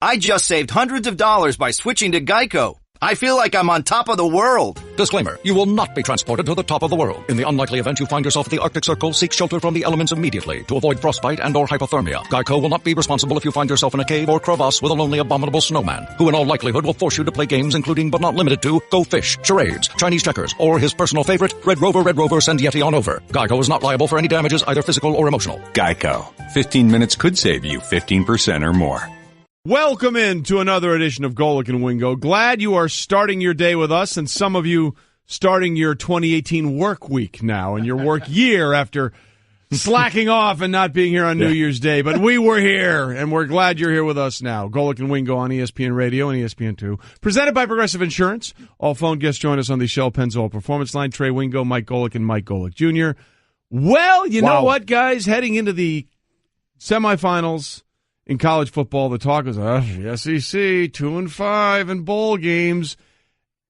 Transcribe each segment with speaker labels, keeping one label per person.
Speaker 1: I just saved hundreds of dollars by switching to Geico. I feel like I'm on top of the world.
Speaker 2: Disclaimer, you will not be transported to the top of the world. In the unlikely event you find yourself at the Arctic Circle, seek shelter from the elements immediately to avoid frostbite and or hypothermia. Geico will not be responsible if you find yourself in a cave or crevasse with a lonely abominable snowman, who in all likelihood will force you to play games including but not limited to Go Fish, charades, Chinese checkers, or his personal favorite, Red Rover, send Yeti on over. Geico is not liable for any damages, either physical or emotional.
Speaker 3: Geico. 15 minutes could save you 15% or more.
Speaker 4: Welcome in to another edition of Golic and Wingo. Glad you are starting your day with us, and some of you starting your 2018 work week now and your work year after slacking off and not being here on New Year's Day. But we were here, and we're glad you're here with us now. Golic and Wingo on ESPN Radio and ESPN2. Presented by Progressive Insurance. All phone guests join us on the Shell Pennzoil Performance Line. Trey Wingo, Mike Golic, and Mike Golic Jr. Well, you know what, guys? Heading into the semifinals in college football, the talk was, the SEC, 2-5 in bowl games.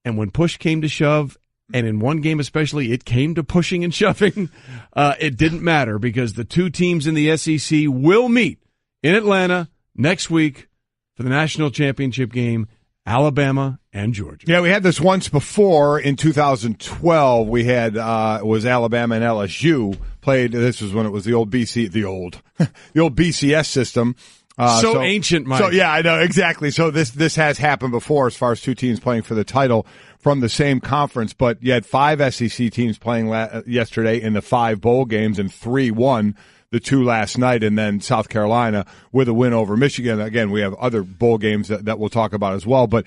Speaker 4: And when push came to shove, and in one game especially, it came to pushing and shoving, it didn't matter because the two teams in the SEC will meet in Atlanta next week for the national championship game, Alabama and Georgia.
Speaker 5: Yeah, we had this once before in 2012. We had was Alabama and LSU played. This was when it was the old BCS system.
Speaker 4: So ancient, Mike.
Speaker 5: So yeah, I know exactly. So this has happened before as far as two teams playing for the title from the same conference. But you had 5 SEC teams playing yesterday in the 5 bowl games, and 3 won the 2 last night, and then South Carolina with a win over Michigan. Again, we have other bowl games that we'll talk about as well. But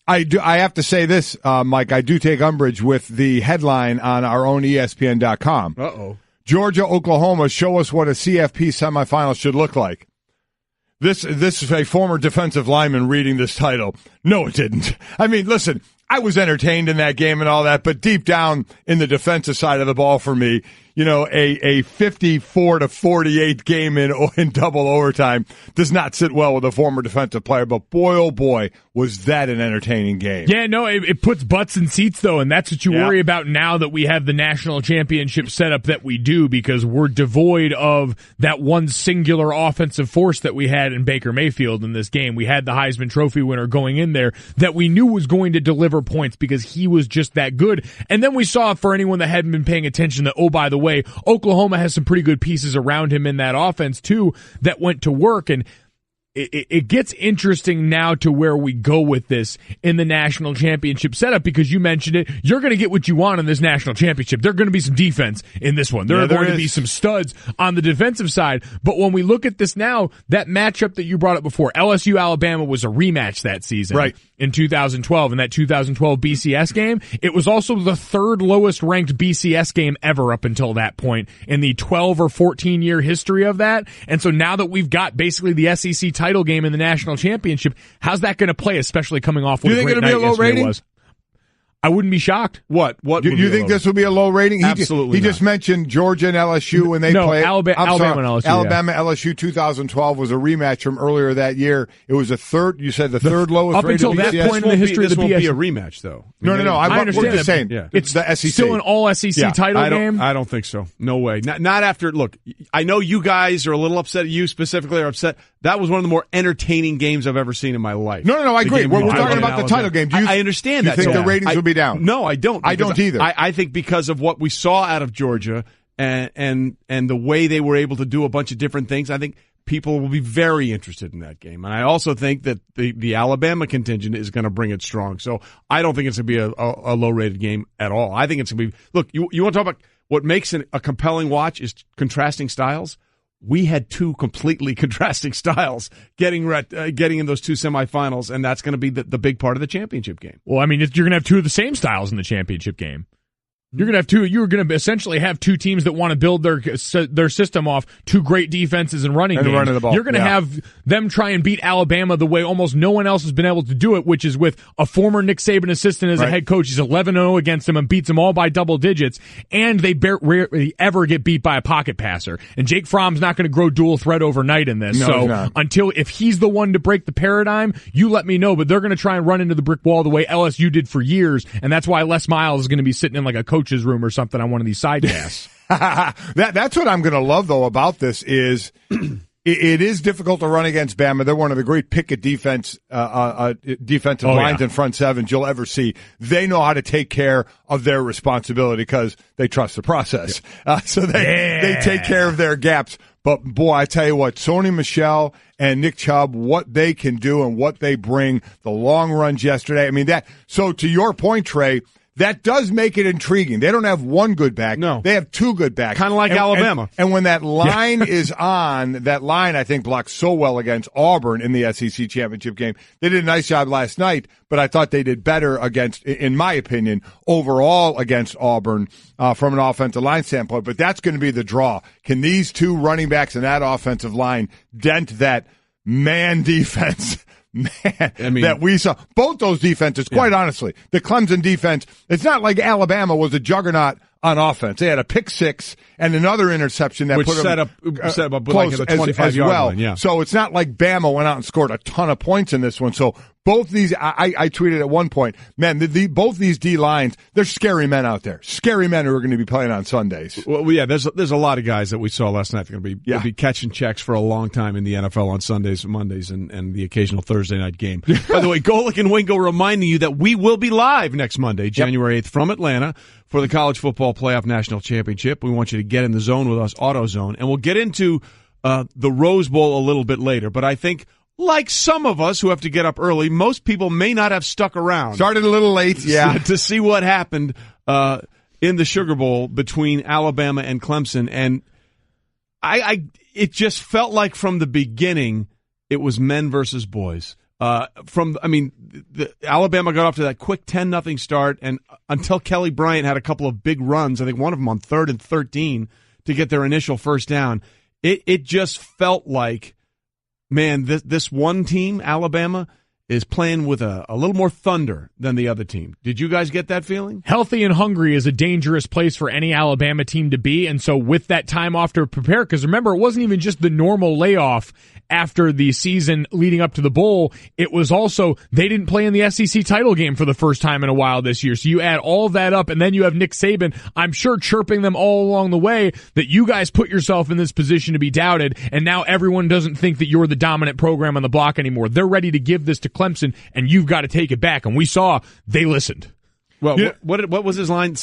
Speaker 5: I have to say this, Mike. I do take umbrage with the headline on our own ESPN.com.
Speaker 4: Uh-oh.
Speaker 5: Georgia, Oklahoma, show us what a CFP semifinal should look like. This is a former defensive lineman reading this title. No, it didn't. I mean, listen, I was entertained in that game and all that, but deep down in the defensive side of the ball for me, you know, a 54-48 game in double overtime does not sit well with a former defensive player. But boy, oh boy, was that an entertaining game.
Speaker 6: Yeah, no, it puts butts in seats, though, and that's what you worry about now that we have the national championship setup that we do, because we're devoid of that one singular offensive force that we had in Baker Mayfield in this game. We had the Heisman Trophy winner going in there that we knew was going to deliver points because he was just that good. And then we saw, for anyone that hadn't been paying attention, that, oh, by the way, Oklahoma has some pretty good pieces around him in that offense, too, that went to work. And it gets interesting now to where we go with this in the national championship setup, because you mentioned it. You're going to get what you want in this national championship. There are going to be some defense in this one. There are going to be some studs on the defensive side. But when we look at this now, that matchup that you brought up before, LSU-Alabama was a rematch that season.
Speaker 5: Right.
Speaker 6: In 2012, in that 2012 BCS game. It was also the 3rd lowest ranked BCS game ever up until that point in the 12 or 14 year history of that. And so now that we've got basically the SEC title game in the national championship, how's that going to play, especially coming off what a great night yesterday was? I wouldn't be shocked.
Speaker 5: What you think this will be a low rating?
Speaker 4: Absolutely.
Speaker 5: He just mentioned Georgia and LSU when they played.
Speaker 6: Alabama and LSU.
Speaker 5: Alabama LSU 2012 was a rematch from earlier that year. It was you said the 3rd lowest
Speaker 6: up until that
Speaker 5: BCS.
Speaker 6: point in the history of the BCS.
Speaker 4: This won't be a rematch, though.
Speaker 5: No.
Speaker 6: I understand.
Speaker 5: We're just saying.
Speaker 4: Yeah.
Speaker 5: It's the SEC.
Speaker 6: Still an all SEC title game?
Speaker 4: I don't think so. No way. Not after. Look, I know you guys are a little upset. You specifically are upset. That was one of the more entertaining games I've ever seen in my life.
Speaker 5: No. I agree. We're talking about the title game.
Speaker 4: I understand that.
Speaker 5: Do you think the ratings will be down?
Speaker 4: No, I don't.
Speaker 5: I don't either.
Speaker 4: I think because of what we saw out of Georgia and the way they were able to do a bunch of different things, I think people will be very interested in that game. And I also think that the Alabama contingent is going to bring it strong. So I don't think it's going to be a low-rated game at all. I think it's going to be – look, you want to talk about what makes a compelling watch is contrasting styles. We had 2 completely contrasting styles getting in those 2 semifinals, and that's going to be the big part of the championship game.
Speaker 6: Well, I mean, you're going to have 2 of the same styles in the championship game. You're going to essentially have 2 teams that want to build their system off 2 great defenses and running games.
Speaker 5: Running the ball.
Speaker 6: You're going to have them try and beat Alabama the way almost no one else has been able to do it, which is with a former Nick Saban assistant as a head coach. He's 11-0 against them and beats them all by double digits, and they rarely ever get beat by a pocket passer. And Jake Fromm's not going to grow dual threat overnight in this.
Speaker 5: No,
Speaker 6: until if he's the one to break the paradigm, you let me know. But they're going to try and run into the brick wall the way LSU did for years, and that's why Les Miles is going to be sitting in like a coach's room or something on one of these sidecasts.
Speaker 5: That's what I'm going to love, though, about this is it is difficult to run against Bama. They're one of the great picket defensive lines and front sevens you'll ever see. They know how to take care of their responsibility because they trust the process. So they take care of their gaps. But, boy, I tell you what, Sony Michel and Nick Chubb, what they can do and what they bring, the long runs yesterday. I mean, so to your point, Trey, that does make it intriguing. They don't have one good back.
Speaker 4: No.
Speaker 5: They have two good backs.
Speaker 4: Kind of like Alabama.
Speaker 5: And when that line is on, that line, I think, blocked so well against Auburn in the SEC championship game. They did a nice job last night, but I thought they did better in my opinion, overall against Auburn from an offensive line standpoint. But that's going to be the draw. Can these two running backs and that offensive line dent that man defense? That we saw. Both those defenses, quite honestly, the Clemson defense, it's not like Alabama was a juggernaut on offense. They had a pick six and another interception that put
Speaker 4: them set up close like a 25-yard line. Yeah.
Speaker 5: So it's not like Bama went out and scored a ton of points in this one. So both these, I tweeted at one point, man, both these D lines, there's scary men out there. Scary men who are going to be playing on Sundays.
Speaker 4: Well, yeah, there's a lot of guys that we saw last night that are going to be catching checks for a long time in the NFL on Sundays and Mondays and the occasional Thursday night game. By the way, Golic and Wingo reminding you that we will be live next Monday, January 8th, from Atlanta for the College Football Playoff National Championship. We want you to get in the zone with us, AutoZone, and we'll get into the Rose Bowl a little bit later. But I think, like some of us who have to get up early, most people may not have stuck around.
Speaker 5: Started a little late,
Speaker 4: to see what happened in the Sugar Bowl between Alabama and Clemson. And it just felt like from the beginning it was men versus boys. Alabama got off to that quick 10-0 start, and until Kelly Bryant had a couple of big runs, I think one of them on 3rd and 13 to get their initial first down, it just felt like, man, this one team, Alabama, is playing with a little more thunder than the other team. Did you guys get that feeling?
Speaker 6: Healthy and hungry is a dangerous place for any Alabama team to be, and so with that time off to prepare, because remember, it wasn't even just the normal layoff after the season leading up to the bowl. It was also they didn't play in the SEC title game for the first time in a while this year. So you add all that up, and then you have Nick Saban, I'm sure, chirping them all along the way that you guys put yourself in this position to be doubted, and now everyone doesn't think that you're the dominant program on the block anymore. They're ready to give this to Clemson, and you've got to take it back. And we saw they listened.
Speaker 4: Well, what was his line?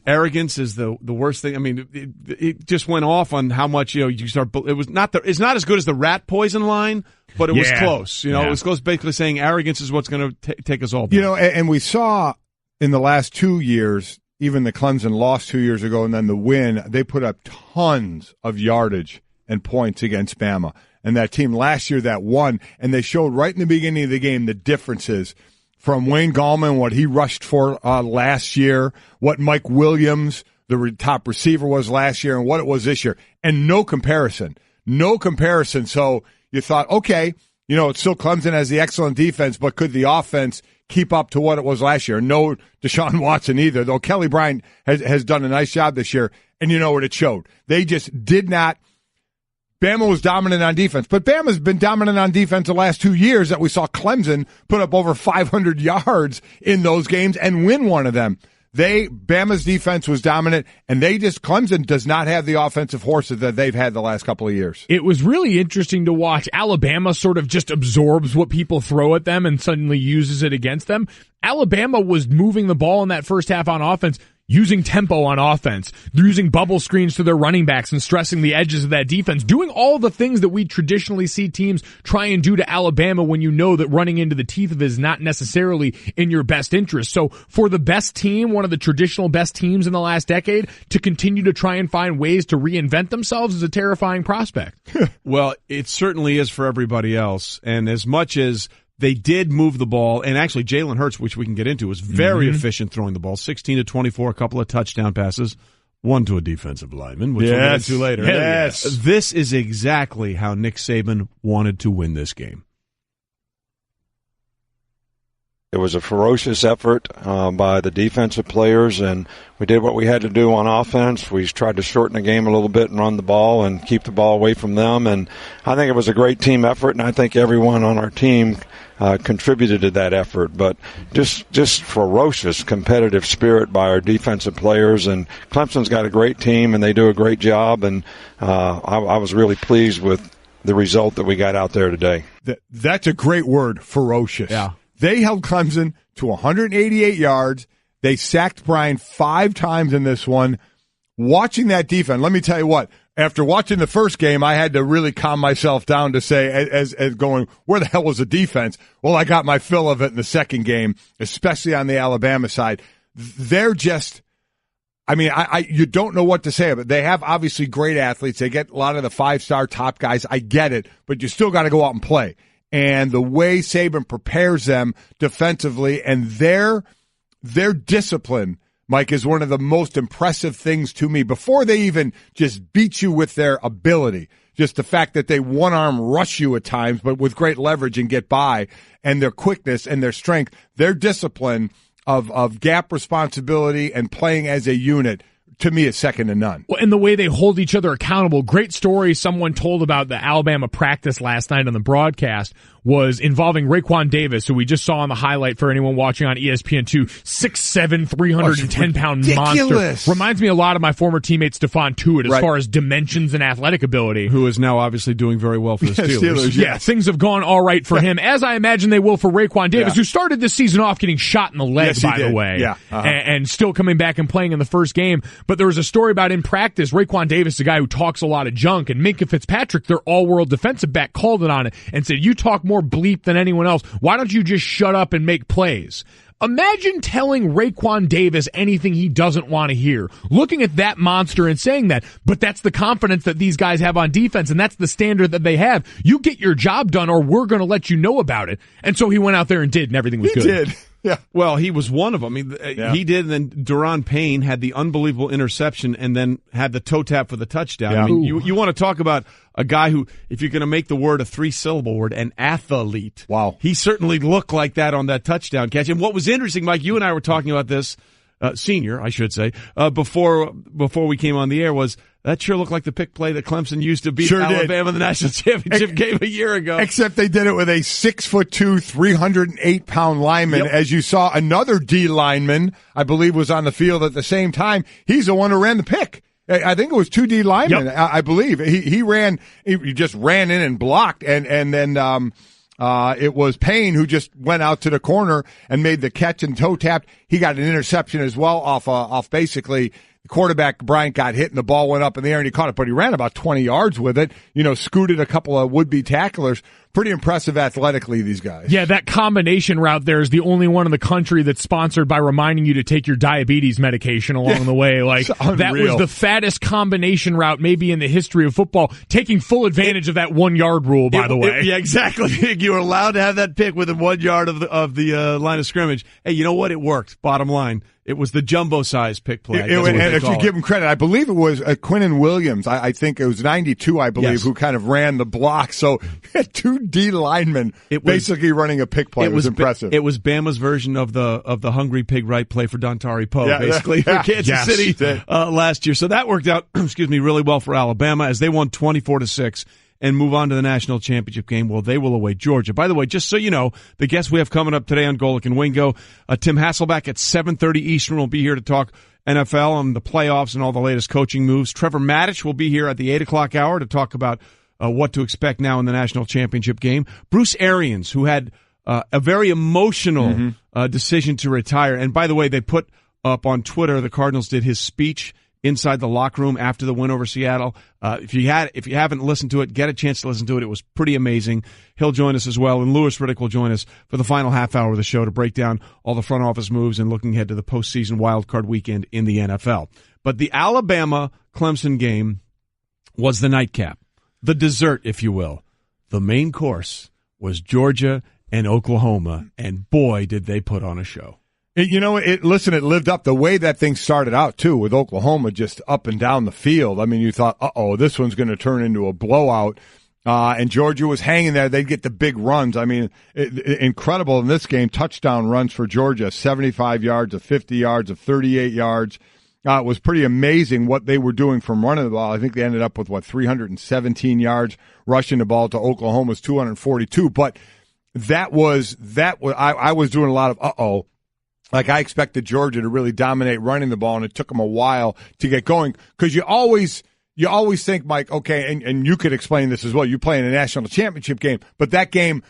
Speaker 4: Arrogance is the worst thing. I mean, it just went off on how much you start. It was not it's not as good as the rat poison line, but it was close. It was close, basically saying arrogance is what's going to take us all down.
Speaker 5: And we saw in the last 2 years, even the Clemson loss 2 years ago, and then the win. They put up tons of yardage and points against Bama, and that team last year that won, and they showed right in the beginning of the game the differences. From Wayne Gallman, what he rushed for last year, what Mike Williams, the top receiver, was last year, and what it was this year. And no comparison. No comparison. So you thought, okay, it's still Clemson has the excellent defense, but could the offense keep up to what it was last year? No Deshaun Watson either, though Kelly Bryant has done a nice job this year. And you know what it showed. They just did not. Bama was dominant on defense, but Bama's been dominant on defense the last 2 years that we saw Clemson put up over 500 yards in those games and win one of them. Bama's defense was dominant, and Clemson does not have the offensive horses that they've had the last couple of years.
Speaker 6: It was really interesting to watch. Alabama sort of just absorbs what people throw at them and suddenly uses it against them. Alabama was moving the ball in that first half on offense, using tempo on offense, using bubble screens to their running backs and stressing the edges of that defense, doing all the things that we traditionally see teams try and do to Alabama when you know that running into the teeth of it is not necessarily in your best interest. So for the best team, one of the traditional best teams in the last decade, to continue to try and find ways to reinvent themselves is a terrifying prospect.
Speaker 4: Well, it certainly is for everybody else. And as much as they did move the ball, and actually Jalen Hurts, which we can get into, was very efficient throwing the ball, 16-24, a couple of touchdown passes, one to a defensive lineman, which we'll get into later.
Speaker 5: Yes.
Speaker 4: This is exactly how Nick Saban wanted to win this game.
Speaker 7: It was a ferocious effort by the defensive players, and we did what we had to do on offense. We tried to shorten the game a little bit and run the ball and keep the ball away from them, and I think it was a great team effort, and I think everyone on our team contributed to that effort. But just ferocious competitive spirit by our defensive players, and Clemson's got a great team, and they do a great job, and I was really pleased with the result that we got out there today.
Speaker 5: That's a great word, ferocious.
Speaker 4: Yeah.
Speaker 5: They held Clemson to 188 yards. They sacked Brian 5 times in this one. Watching that defense, let me tell you what, after watching the first game, I had to really calm myself down to say, as going, where the hell was the defense? Well, I got my fill of it in the second game, especially on the Alabama side. They're just, I mean, you don't know what to say about it. They have obviously great athletes. They get a lot of the 5-star top guys. I get it, but you still got to go out and play. And the way Saban prepares them defensively and their discipline, Mike, is one of the most impressive things to me. Before they even just beat you with their ability, just the fact that they one-arm rush you at times, but with great leverage and get by, and their quickness and their strength, their discipline of gap responsibility and playing as a unit, to me, is second to none.
Speaker 6: Well, and the way they hold each other accountable. Great story someone told about the Alabama practice last night on the broadcast was involving Raekwon Davis, who we just saw on the highlight for anyone watching on ESPN2, 6'7", 310-pound monster. Reminds me a lot of my former teammate Stephon Tuitt as far as dimensions and athletic ability.
Speaker 4: Who is now obviously doing very well for the Steelers.
Speaker 6: Yeah, things have gone all right for him, as I imagine they will for Raekwon Davis, who started this season off getting shot in the leg, by the way, and still coming back and playing in the first game. But there was a story about in practice, Raekwon Davis, a guy who talks a lot of junk, and Minkah Fitzpatrick, their all-world defensive back, called it on it and said, you talk more bleep than anyone else. Why don't you just shut up and make plays? Imagine telling Raekwon Davis anything he doesn't want to hear. Looking at that monster and saying that, but that's the confidence that these guys have on defense, and that's the standard that they have. You get your job done or we're going to let you know about it. And so he went out there and did, and everything was good.
Speaker 5: He did. Yeah.
Speaker 4: Well, he was one of them. I mean, he did, and then Deron Payne had the unbelievable interception and then had the toe tap for the touchdown.
Speaker 5: Yeah.
Speaker 4: I mean, you want to talk about a guy who, if you're going to make the word a 3-syllable word, an athlete.
Speaker 5: Wow.
Speaker 4: He certainly looked like that on that touchdown catch. And what was interesting, Mike, you and I were talking about this, senior, I should say, before we came on the air, was that sure looked like the pick play that Clemson used to beat Alabama in the national championship game a year ago.
Speaker 5: Except they did it with a 6'2", 308-pound lineman.
Speaker 4: Yep.
Speaker 5: As you saw, another D lineman, I believe, was on the field at the same time. He's the one who ran the pick. I think it was 2 D linemen. Yep. I believe he just ran in and blocked, and then it was Payne who just went out to the corner and made the catch and toe tapped. He got an interception as well off basically. The quarterback, Bryant, got hit and the ball went up in the air and he caught it, but he ran about 20 yards with it, scooted a couple of would-be tacklers. Pretty impressive athletically, these guys.
Speaker 6: Yeah, that combination route there is the only one in the country that's sponsored by reminding you to take your diabetes medication along the way. Like, that was the fattest combination route maybe in the history of football, taking full advantage of that 1-yard rule, by the way.
Speaker 4: Yeah, exactly. You were allowed to have that pick within 1 yard of the line of scrimmage. Hey, you know what? It worked. Bottom line. It was the jumbo-size pick play.
Speaker 5: And if you give him credit, I believe it was Quinnen Williams. I think it was 92, I believe, who kind of ran the block. So you had 2 D linemen basically running a pick play. It was impressive.
Speaker 4: It was Bama's version of the hungry pig right play for Dontari Poe, basically, for Kansas City last year. So that worked out, really well for Alabama as they won 24-6. And move on to the national championship game. Well, they will await Georgia. By the way, just so you know, the guest we have coming up today on Golic and Wingo, Tim Hasselbeck at 7:30 Eastern will be here to talk NFL and the playoffs and all the latest coaching moves. Trevor Maddich will be here at the 8 o'clock hour to talk about what to expect now in the national championship game. Bruce Arians, who had a very emotional decision to retire. And by the way, they put up on Twitter, the Cardinals did his speech inside the locker room after the win over Seattle. If you haven't listened to it, get a chance to listen to it. It was pretty amazing. He'll join us as well, and Louis Riddick will join us for the final half hour of the show to break down all the front office moves and looking ahead to the postseason wildcard weekend in the NFL. But the Alabama-Clemson game was the nightcap, the dessert, if you will. The main course was Georgia and Oklahoma, and boy, did they put on a show.
Speaker 5: It lived up the way that thing started out, too, with Oklahoma just up and down the field. I mean, you thought, this one's going to turn into a blowout. And Georgia was hanging there. They'd get the big runs. I mean, incredible in this game. Touchdown runs for Georgia, 75 yards, of 50 yards, of 38 yards. It was pretty amazing what they were doing from running the ball. I think they ended up with, 317 yards rushing the ball to Oklahoma's 242. But I was doing a lot of Like, I expected Georgia to really dominate running the ball, and it took them a while to get going because you always you always think, Mike, okay, and you could explain this as well. You play in a national championship game, but that game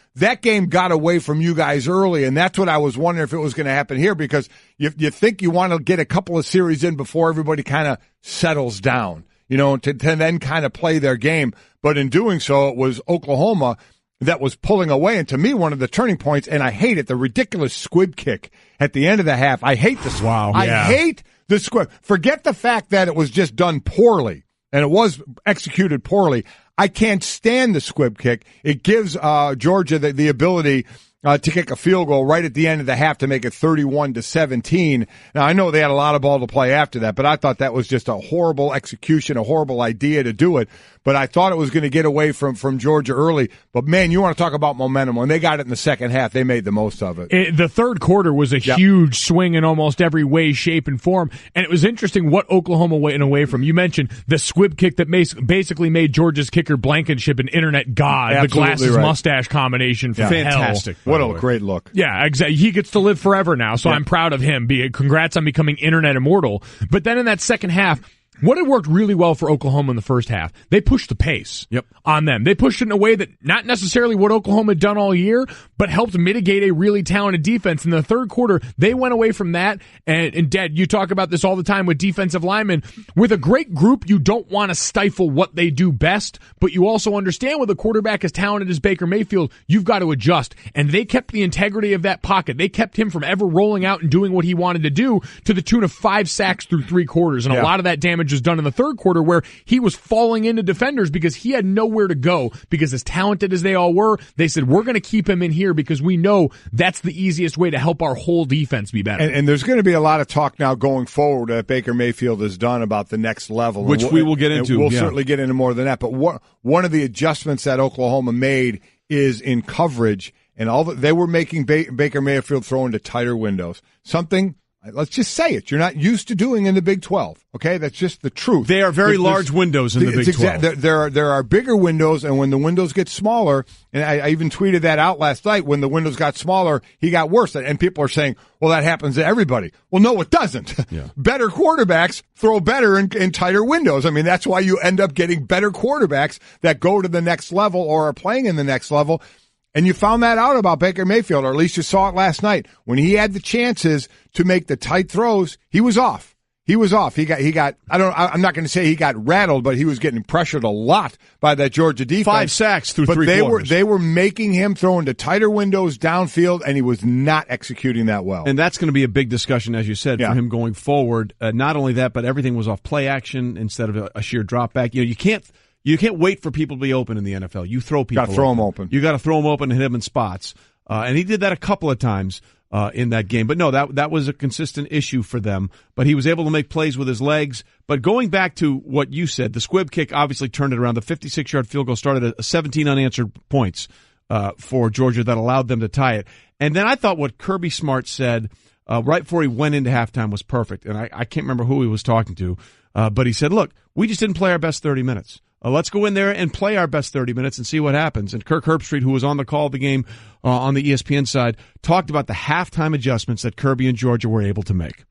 Speaker 5: got away from you guys early, and that's what I was wondering if it was going to happen here, because you think you want to get a couple of series in before everybody kind of settles down, to then kind of play their game. But in doing so, it was Oklahoma that was pulling away, and to me, one of the turning points, and I hate it, the ridiculous squib kick at the end of the half. I hate this.
Speaker 4: Wow.
Speaker 5: I hate the squib. Forget the fact that it was just done poorly. And it was executed poorly. I can't stand the squib kick. It gives Georgia the ability to kick a field goal right at the end of the half to make it 31-17. Now, I know they had a lot of ball to play after that, but I thought that was just a horrible execution, a horrible idea to do it. But I thought it was going to get away from Georgia early. But, man, you want to talk about momentum. When they got it in the second half, they made the most of it.
Speaker 6: The third quarter was a huge swing in almost every way, shape, and form. And it was interesting what Oklahoma went away from. You mentioned the squib kick that basically made Georgia's kicker Blankenship an internet god.
Speaker 5: Absolutely,
Speaker 6: the glasses
Speaker 5: right.
Speaker 6: Mustache combination from
Speaker 4: Fantastic.
Speaker 6: hell.
Speaker 5: What a great look.
Speaker 6: Yeah, exactly. He gets to live forever now, so I'm proud of him. Congrats on becoming internet immortal. But then in that second half, what had worked really well for Oklahoma in the first half, they pushed the pace on them. They pushed it in a way that not necessarily what Oklahoma had done all year, but helped mitigate a really talented defense. In the third quarter, they went away from that. And Dad, you talk about this all the time with defensive linemen. With a great group, you don't want to stifle what they do best, but you also understand with a quarterback as talented as Baker Mayfield, you've got to adjust. And they kept the integrity of that pocket. They kept him from ever rolling out and doing what he wanted to do, to the tune of 5 sacks through 3 quarters. And a lot of that damage was done in the third quarter, where he was falling into defenders because he had nowhere to go, because as talented as they all were, they said, we're going to keep him in here because we know that's the easiest way to help our whole defense be better.
Speaker 5: And there's going to be a lot of talk now going forward that Baker Mayfield has done about the next level.
Speaker 4: Which we will get into.
Speaker 5: We'll certainly get into more than that. But one of the adjustments that Oklahoma made is in coverage, and they were making Baker Mayfield throw into tighter windows. Something, let's just say it, you're not used to doing in the Big 12. Okay, that's just the truth.
Speaker 4: They are very large windows in the Big 12.
Speaker 5: There are bigger windows, and when the windows get smaller, and I even tweeted that out last night, when the windows got smaller, he got worse. And people are saying, well, that happens to everybody. Well, no, it doesn't. Yeah. Better quarterbacks throw better in tighter windows. I mean, that's why you end up getting better quarterbacks that go to the next level or are playing in the next level. And you found that out about Baker Mayfield, or at least you saw it last night. When he had the chances to make the tight throws, he was off. He was off. He got. I'm not going to say he got rattled, but he was getting pressured a lot by that Georgia defense.
Speaker 4: 5 sacks through 3 quarters.
Speaker 5: They were making him throw into tighter windows downfield, and he was not executing that well.
Speaker 4: And that's going to be a big discussion, as you said, for him going forward. Not only that, but everything was off play action instead of a sheer drop back. You can't wait for people to be open in the NFL. You throw people.
Speaker 5: Got to throw them open.
Speaker 4: You got to throw them open and hit them in spots. And he did that a couple of times in that game. But no, that was a consistent issue for them. But he was able to make plays with his legs. But going back to what you said, the squib kick obviously turned it around. The 56-yard field goal started at 17 unanswered points for Georgia that allowed them to tie it. And then I thought what Kirby Smart said right before he went into halftime was perfect. And I can't remember who he was talking to. But he said, look, we just didn't play our best 30 minutes. Let's go in there and play our best 30 minutes and see what happens. And Kirk Herbstreit, who was on the call of the game on the ESPN side, talked about the halftime adjustments that Kirby and Georgia were able to make.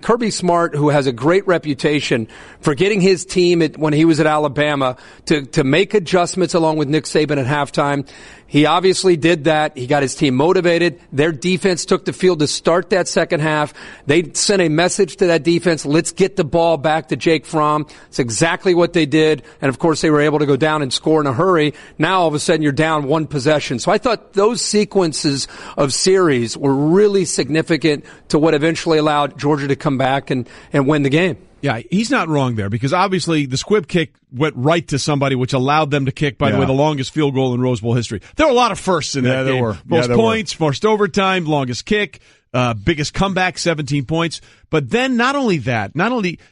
Speaker 8: Kirby Smart, who has a great reputation for getting his team when he was at Alabama to make adjustments along with Nick Saban at halftime. He obviously did that. He got his team motivated. Their defense took the field to start that second half. They sent a message to that defense, let's get the ball back to Jake Fromm. It's exactly what they did. And of course, they were able to go down and score in a hurry. Now, all of a sudden, you're down 1 possession. So I thought those sequences of series were really significant to what eventually allowed Georgia to come back and win the game.
Speaker 4: Yeah, he's not wrong there, because obviously the squib kick went right to somebody, which allowed them to kick, by the way, the longest field goal in Rose Bowl history. There were a lot of firsts in that game.
Speaker 5: There were.
Speaker 4: Most points, most overtime, longest kick, biggest comeback, 17 points. But then not only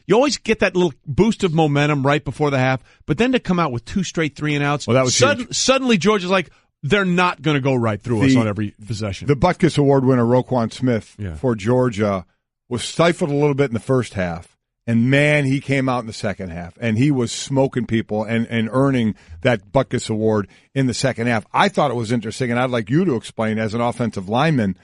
Speaker 4: you always get that little boost of momentum right before the half, but then to come out with 2 straight 3-and-outs.
Speaker 5: Well, that was huge.
Speaker 4: Suddenly Georgia's like, they're not going to go right through us on every possession.
Speaker 5: The Butkus Award winner, Roquan Smith, for Georgia, was stifled a little bit in the first half. And, man, he came out in the second half, and he was smoking people and earning that Butkus Award in the second half. I thought it was interesting, and I'd like you to explain, as an offensive lineman,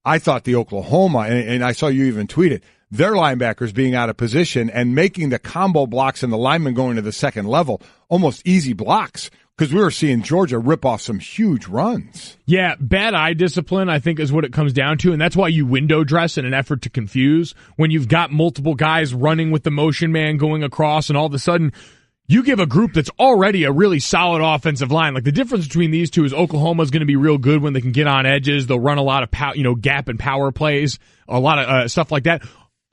Speaker 5: I thought the Oklahoma, and I saw you even tweet it, their linebackers being out of position and making the combo blocks and the linemen going to the second level almost easy blocks, because we were seeing Georgia rip off some huge runs.
Speaker 6: Yeah, bad eye discipline, I think, is what it comes down to, and that's why you window dress in an effort to confuse. When you've got multiple guys running with the motion man going across, and all of a sudden you give a group that's already a really solid offensive line. Like, the difference between these two is Oklahoma's going to be real good when they can get on edges. They'll run a lot of gap and power plays, a lot of stuff like that.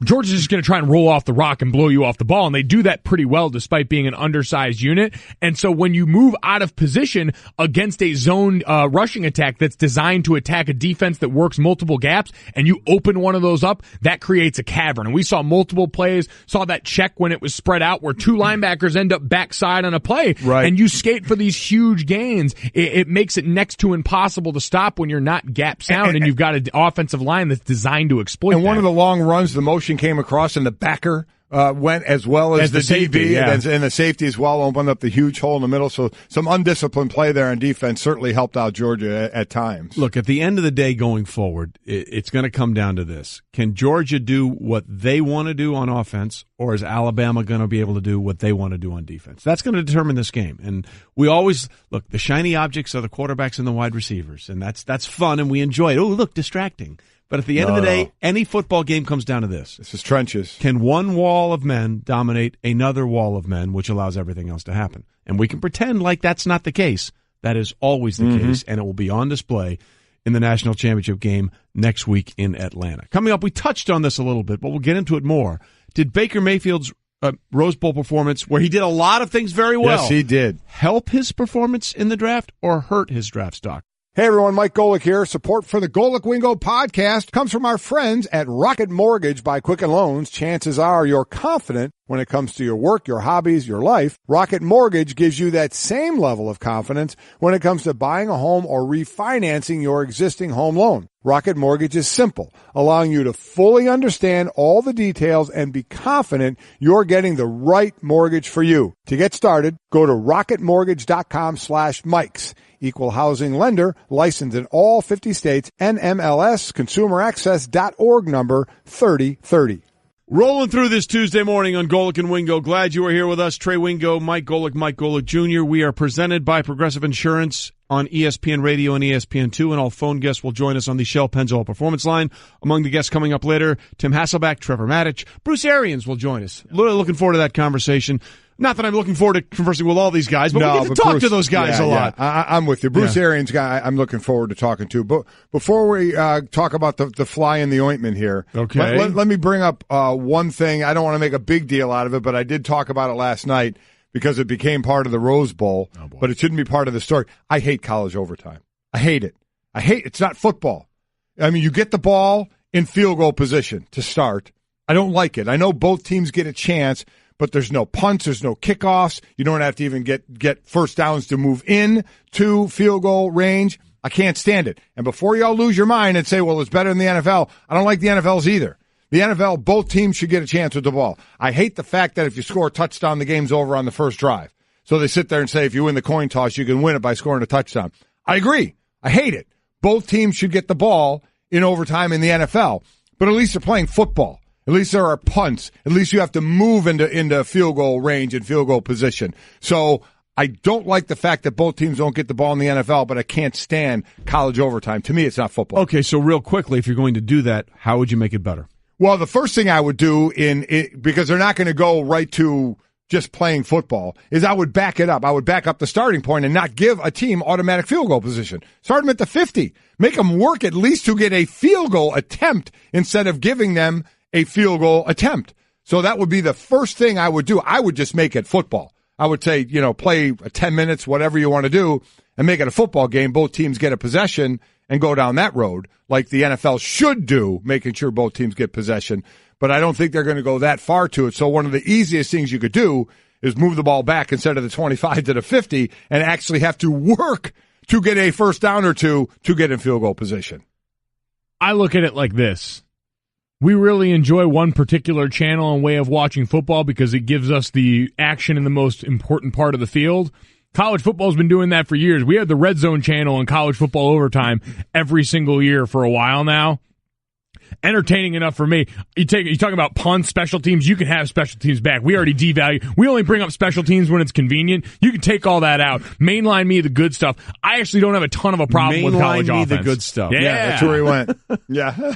Speaker 6: Georgia's just going to try and roll off the rock and blow you off the ball, and they do that pretty well despite being an undersized unit. And so when you move out of position against a zone rushing attack that's designed to attack a defense that works multiple gaps, and you open one of those up, that creates a cavern. And we saw multiple plays, saw that check when it was spread out where two linebackers end up backside on a play,
Speaker 5: right,
Speaker 6: and you skate for these huge gains. It makes it next to impossible to stop when you're not gap sound and you've got an offensive line that's designed to exploit
Speaker 5: and
Speaker 6: that.
Speaker 5: One of the long runs, the motion came across and the backer went as well as the
Speaker 6: safety,
Speaker 5: DB, and the safety as well opened up the huge hole in the middle. So some undisciplined play there on defense certainly helped out Georgia at times.
Speaker 4: Look, at the end of the day going forward, it's going to come down to this. Can Georgia do what they want to do on offense, or is Alabama going to be able to do what they want to do on defense? That's going to determine this game. And we always, look, the shiny objects are the quarterbacks and the wide receivers, and that's fun, and we enjoy it. Oh, look, distracting. But at the end of the day, any football game comes down to this.
Speaker 5: This is trenches.
Speaker 4: Can one wall of men dominate another wall of men, which allows everything else to happen? And we can pretend like that's not the case. That is always the case, and it will be on display in the national championship game next week in Atlanta. Coming up, we touched on this a little bit, but we'll get into it more. Did Baker Mayfield's Rose Bowl performance, where he did a lot of things very well,
Speaker 5: yes, he did,
Speaker 4: help his performance in the draft or hurt his draft stock?
Speaker 5: Hey everyone, Mike Golic here. Support for the Golic Wingo podcast comes from our friends at Rocket Mortgage by Quicken Loans. Chances are you're confident when it comes to your work, your hobbies, your life. Rocket Mortgage gives you that same level of confidence when it comes to buying a home or refinancing your existing home loan. Rocket Mortgage is simple, allowing you to fully understand all the details and be confident you're getting the right mortgage for you. To get started, go to rocketmortgage.com/Mikes. Equal housing lender, licensed in all 50 states, NMLS, consumeraccess.org number 3030.
Speaker 4: Rolling through this Tuesday morning on Golic and Wingo. Glad you are here with us. Trey Wingo, Mike Golic Jr. We are presented by Progressive Insurance on ESPN Radio and ESPN2, and all phone guests will join us on the Shell Pennzoil Performance Line. Among the guests coming up later, Tim Hasselbeck, Trevor Mattich, Bruce Arians will join us. Looking forward to that conversation. Not that I'm looking forward to conversing with all these guys, but we get to talk to those guys a lot.
Speaker 5: Yeah. I'm with you. Bruce Arians guy I'm looking forward to talking to. But before we talk about the fly in the ointment here,
Speaker 4: okay,
Speaker 5: let me bring up one thing. I don't want to make a big deal out of it, but I did talk about it last night because it became part of the Rose Bowl, but it shouldn't be part of the story. I hate college overtime. I hate it. It's not football. I mean, you get the ball in field goal position to start. I don't like it. I know both teams get a chance, but there's no punts, there's no kickoffs. You don't have to even get first downs to move in to field goal range. I can't stand it. And before y'all lose your mind and say, well, it's better than the NFL, I don't like the NFL's either. The NFL, both teams should get a chance with the ball. I hate the fact that if you score a touchdown, the game's over on the first drive. So they sit there and say, if you win the coin toss, you can win it by scoring a touchdown. I agree. I hate it. Both teams should get the ball in overtime in the NFL. But at least they're playing football. At least there are punts. At least you have to move into field goal range and field goal position. So I don't like the fact that both teams don't get the ball in the NFL, but I can't stand college overtime. To me, it's not football.
Speaker 4: Okay, so real quickly, if you're going to do that, how would you make it better?
Speaker 5: Well, the first thing I would do because they're not going to go right to just playing football, is I would back it up. I would back up the starting point and not give a team automatic field goal position. Start them at the 50. Make them work at least to get a field goal attempt instead of giving them a field goal attempt. So that would be the first thing I would do. I would just make it football. I would say, play 10 minutes, whatever you want to do, and make it a football game. Both teams get a possession and go down that road like the NFL should do, making sure both teams get possession. But I don't think they're going to go that far to it. So one of the easiest things you could do is move the ball back instead of the 25 to the 50 and actually have to work to get a first down or two to get in field goal position.
Speaker 6: I look at it like this. We really enjoy one particular channel and way of watching football because it gives us the action in the most important part of the field. College football's been doing that for years. We have the Red Zone channel in college football overtime every single year for a while now. entertaining enough for me. You talk about punts, special teams. You can have special teams back. We already devalue. We only bring up special teams when it's convenient. You can take all that out. Mainline me the good stuff. I actually don't have a ton of a problem with college
Speaker 4: offense.
Speaker 6: offense.
Speaker 4: The good stuff.
Speaker 6: Yeah,
Speaker 5: that's where he went. Yeah.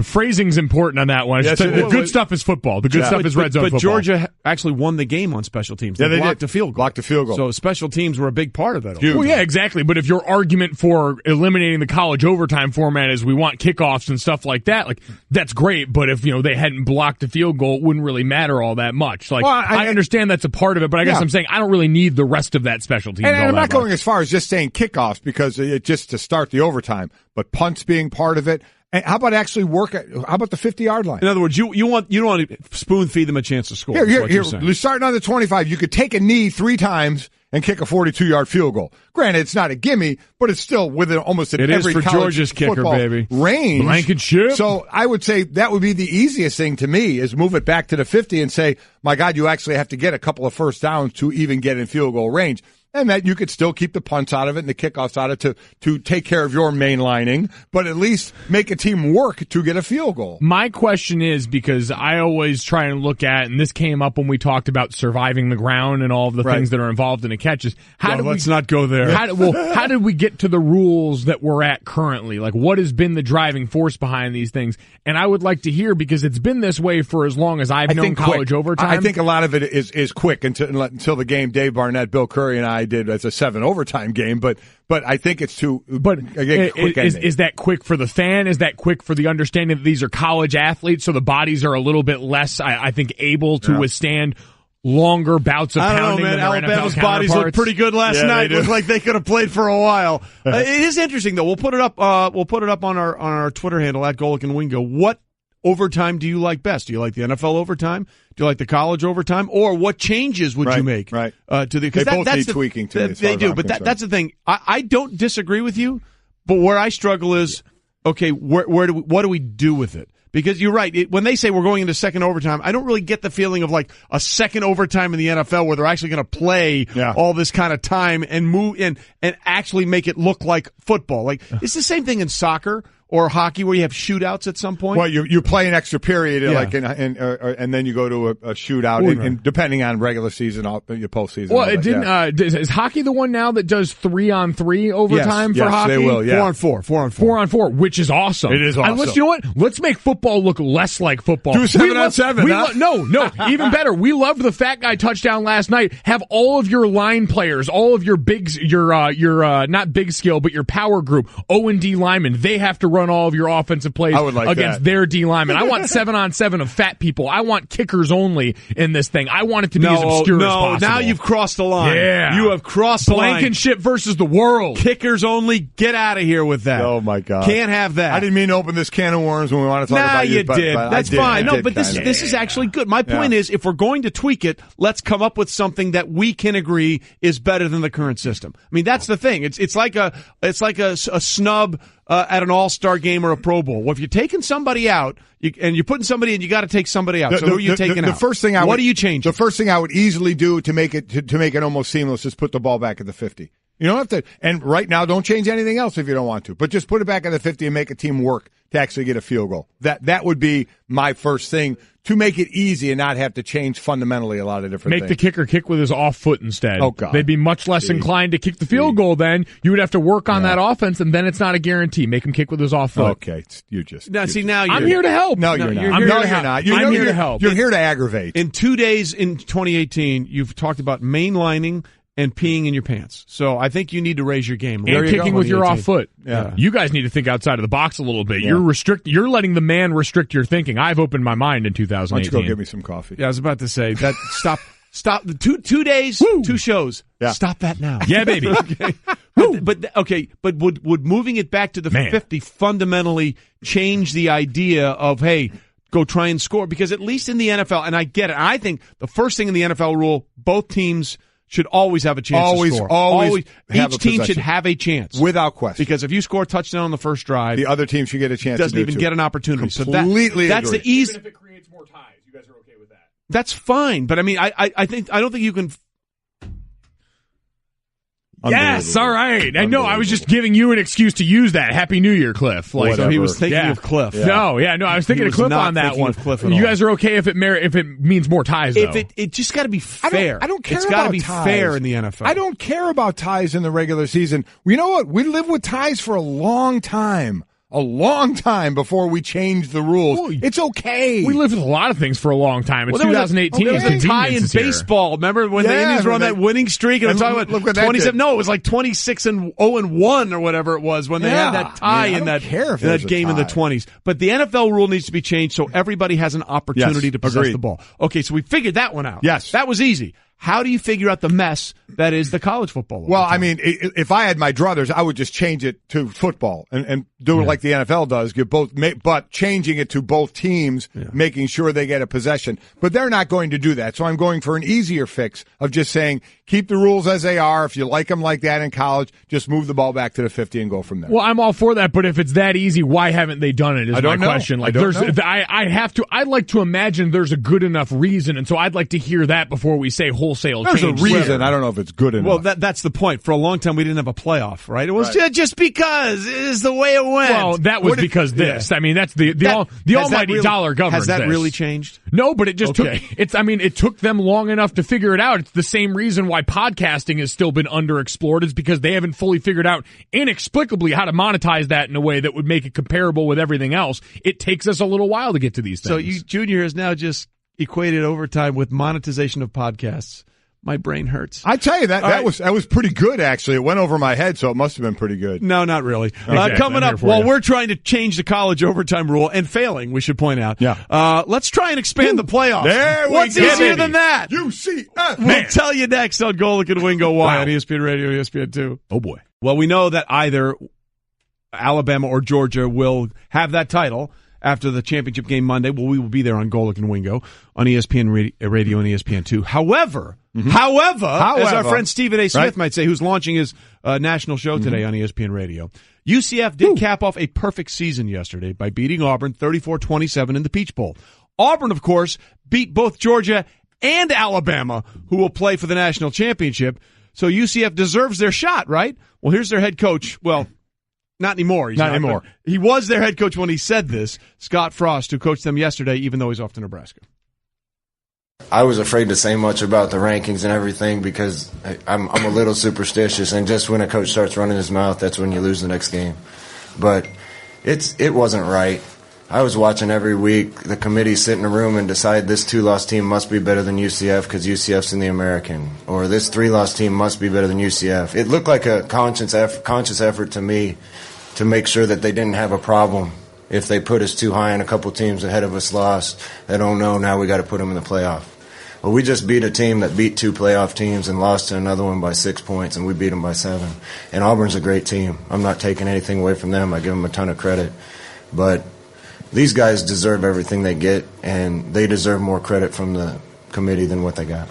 Speaker 6: Phrasing's important on that one. The good stuff is football. The good stuff is red zone football.
Speaker 4: But Georgia actually won the game on special teams. They blocked a field goal.
Speaker 5: Blocked a field goal.
Speaker 4: So special teams were a big part of that.
Speaker 6: Well, yeah, exactly. But if your argument for eliminating the college overtime format is we want kickoffs and stuff like that, like that's great. But if they hadn't blocked a field goal, it wouldn't really matter all that much. Like I understand that's a part of it, but I guess I'm saying I don't really need the rest of that special teams.
Speaker 5: And I'm not going as far as just saying kickoffs because it just to start the overtime, but punts being part of it. And how about actually how about the 50-yard line?
Speaker 4: In other words, you don't want to spoon feed them a chance to score.
Speaker 5: Here, starting on the 25, you could take a knee 3 times and kick a 42-yard field goal. Granted, it's not a gimme, but it's still within almost every college
Speaker 4: for Georgia's kicker, baby.
Speaker 5: Range.
Speaker 6: Blankenship.
Speaker 5: So I would say that would be the easiest thing to me is move it back to the 50 and say, my God, you actually have to get a couple of first downs to even get in field goal range. And that you could still keep the punts out of it and the kickoffs out of it to take care of your mainlining, but at least make a team work to get a field goal.
Speaker 6: My question is, because I always try and look at, and this came up when we talked about surviving the ground and all of the things that are involved in a catch, is
Speaker 4: let's not go there.
Speaker 6: How did we get to the rules that we're at currently? Like, what has been the driving force behind these things? And I would like to hear, because it's been this way for as long as I've known college overtime.
Speaker 5: I think a lot of it is quick until the game Dave Barnett, Bill Curry, and I did as a 7 overtime game, but I think it's too. But again,
Speaker 6: is that quick for the fan? Is that quick for the understanding that these are college athletes, so the bodies are a little bit less, I think, able to withstand longer bouts of pounding?
Speaker 4: I don't know, man.
Speaker 6: Than their
Speaker 4: Alabama's
Speaker 6: NFL
Speaker 4: bodies looked pretty good last night. Looked like they could have played for a while. It is interesting though. We'll put it up. We'll put it up on our Twitter handle at Golic and Wingo. What overtime do you like best? Do you like the NFL overtime? Do you like the college overtime? Or what changes would you make?
Speaker 5: Right.
Speaker 4: To the,
Speaker 5: they both need tweaking to me.
Speaker 4: They do, but that's the thing. I don't disagree with you, but where I struggle is, okay, what do we do with it? Because you're right. When they say we're going into second overtime, I don't really get the feeling of like a second overtime in the NFL where they're actually going to play all this kind of time and move and actually make it look like football. Like it's the same thing in soccer or hockey where you have shootouts at some point.
Speaker 5: Well, you play an extra period, and then you go to a shootout, and depending on regular season, your postseason.
Speaker 6: Well, it didn't. Is hockey the one now that does 3-on-3 overtime for hockey?
Speaker 5: Yes, they will. Yeah.
Speaker 6: 4-on-4, which is awesome.
Speaker 5: It is awesome.
Speaker 6: You know what? Let's make football look less like football.
Speaker 5: Do 7-on-7.
Speaker 6: No, even better. We loved the fat guy touchdown last night. Have all of your line players, all of your not big skill, but your power group, O&D linemen. They have to run all of your offensive plays against their D linemen. I want 7-on-7 of fat people. I want kickers only in this thing. I want it to be as obscure as possible.
Speaker 4: Now you've crossed the line.
Speaker 6: Yeah.
Speaker 4: You have crossed the line.
Speaker 6: Blankenship versus the world.
Speaker 4: Kickers only. Get out of here with that.
Speaker 5: Oh, my God.
Speaker 4: Can't have that.
Speaker 5: I didn't mean to open this can of worms when we want to talk about
Speaker 4: you. But that's fine. No, but this is actually good. My point is, if we're going to tweak it, let's come up with something that we can agree is better than the current system. I mean, that's the thing. It's like a snub at an all-star game or a Pro Bowl. Well, if you're taking somebody out and you're putting somebody in, you got to take somebody out. So who are you taking out? What do you change?
Speaker 5: The first thing I would easily do to make it almost seamless is put the ball back at the 50. You don't have to. And right now, don't change anything else if you don't want to. But just put it back at the 50 and make a team work to actually get a field goal. That would be my first thing to make it easy and not have to change fundamentally a lot of different things.
Speaker 6: Make the kicker kick with his off foot instead.
Speaker 5: Oh, God.
Speaker 6: They'd be much less inclined to kick the field goal then. You would have to work on that offense, and then it's not a guarantee. Make him kick with his off foot.
Speaker 5: Okay.
Speaker 6: I'm here to help.
Speaker 5: No, you're not.
Speaker 6: I'm here to help.
Speaker 5: You're here to aggravate.
Speaker 4: In 2 days in 2018, you've talked about mainlining and peeing in your pants. So I think you need to raise your game.
Speaker 6: And kicking with your off foot.
Speaker 5: Yeah.
Speaker 6: You guys need to think outside of the box a little bit. Yeah. You're letting the man restrict your thinking. I've opened my mind in 2018.
Speaker 5: Why don't you go get me some coffee?
Speaker 4: Yeah, I was about to say that. Stop. 2 days, Woo! 2 shows.
Speaker 5: Yeah.
Speaker 4: Stop that now.
Speaker 6: Yeah, baby.
Speaker 4: Okay. But would moving it back to the 50 fundamentally change the idea of, hey, go try and score? Because at least in the NFL, and I get it, I think the first thing in the NFL rule, both teams should always have a chance to score.
Speaker 5: Always.
Speaker 4: Each team should have a chance.
Speaker 5: Without question.
Speaker 4: Because if you score a touchdown on the first drive,
Speaker 5: the other team should get a chance
Speaker 4: doesn't
Speaker 5: to
Speaker 4: even get an opportunity.
Speaker 5: Completely
Speaker 4: that's
Speaker 5: agree.
Speaker 4: The easy.
Speaker 6: Even if it creates more ties, you guys are okay with that.
Speaker 4: That's fine. But I mean, I don't think you can.
Speaker 6: Yes, all right. I know. I was just giving you an excuse to use that. Happy New Year, Cliff.
Speaker 4: Like, so he was thinking of Cliff.
Speaker 6: Yeah. No, I was thinking of Cliff on that one. You guys are okay if it means more ties, though?
Speaker 4: It just got to be fair.
Speaker 5: I don't care
Speaker 4: it's
Speaker 5: about
Speaker 4: got to be
Speaker 5: ties.
Speaker 4: fair in the NFL.
Speaker 5: I don't care about ties in the regular season. You know what? We lived with ties for a long time. A long time before we changed the rules.
Speaker 6: Well,
Speaker 5: it's okay.
Speaker 6: We lived with a lot of things for a long time. It's 2018.
Speaker 4: There was a tie in baseball. Remember when the Indians were on that winning streak? And I'm talking about 27. No, it was like 26-0-1 or whatever it was when they had that tie in that game in the 20s. But the NFL rule needs to be changed so everybody has an opportunity to possess the ball. Okay, so we figured that one out.
Speaker 5: Yes.
Speaker 4: That was easy. How do you figure out the mess that is the college football?
Speaker 5: Well, I mean, if I had my druthers, I would just change it to football and do it like the NFL does, give both, but changing it to both teams, making sure they get a possession. But they're not going to do that. So I'm going for an easier fix of just saying, keep the rules as they are. If you like them like that in college, just move the ball back to the 50 and go from there.
Speaker 6: Well, I'm all for that, but if it's that easy, why haven't they done it? Is my question. Like, I'd like to imagine there's a good enough reason, and so I'd like to hear that before we say wholesale change.
Speaker 5: There's a reason. I don't know if it's good enough.
Speaker 4: Well, that's the point. For a long time, we didn't have a playoff, right? It was just because it is the way it went.
Speaker 6: Well, that was because this. I mean, that's the almighty dollar governs.
Speaker 4: Has that
Speaker 6: this.
Speaker 4: really changed?
Speaker 6: No, but it just took. It took them long enough to figure it out. It's the same reason why podcasting has still been underexplored. Is because they haven't fully figured out inexplicably how to monetize that in a way that would make it comparable with everything else. It takes us a little while to get to these things.
Speaker 4: So Junior has now just equated overtime with monetization of podcasts. My brain hurts.
Speaker 5: I tell you that was pretty good. Actually, it went over my head, so it must have been pretty good.
Speaker 4: No, not really.
Speaker 5: Okay.
Speaker 4: Coming up, while we're trying to change the college overtime rule and failing, we should point out.
Speaker 5: Yeah.
Speaker 4: Let's try and expand the playoffs.
Speaker 5: What's
Speaker 4: easier than that?
Speaker 5: UCF.
Speaker 4: We'll tell you next on Golic and Wingo why on ESPN Radio, ESPN 2.
Speaker 6: Oh boy.
Speaker 4: Well, we know that either Alabama or Georgia will have that title after the championship game Monday. Well, we will be there on Golic and Wingo on ESPN Radio and ESPN 2. However, as our friend Stephen A. Smith might say, who's launching his national show today on ESPN Radio, UCF did cap off a perfect season yesterday by beating Auburn 34-27 in the Peach Bowl. Auburn, of course, beat both Georgia and Alabama, who will play for the national championship. So UCF deserves their shot, right? Well, here's their head coach. Well, not anymore. He's not anymore. He was their head coach when he said this, Scott Frost, who coached them yesterday, even though he's off to Nebraska.
Speaker 9: I was afraid to say much about the rankings and everything because I'm a little superstitious, and just when a coach starts running his mouth, that's when you lose the next game. But it wasn't right. I was watching every week the committee sit in a room and decide this 2-loss team must be better than UCF because UCF's in the American, or this 3-loss team must be better than UCF. It looked like a conscious effort to me to make sure that they didn't have a problem if they put us too high and a couple teams ahead of us lost. They don't know, now we got to put them in the playoff. Well, we just beat a team that beat 2 playoff teams and lost to another one by 6 points, and we beat them by 7. And Auburn's a great team. I'm not taking anything away from them. I give them a ton of credit. But these guys deserve everything they get, and they deserve more credit from the committee than what they got.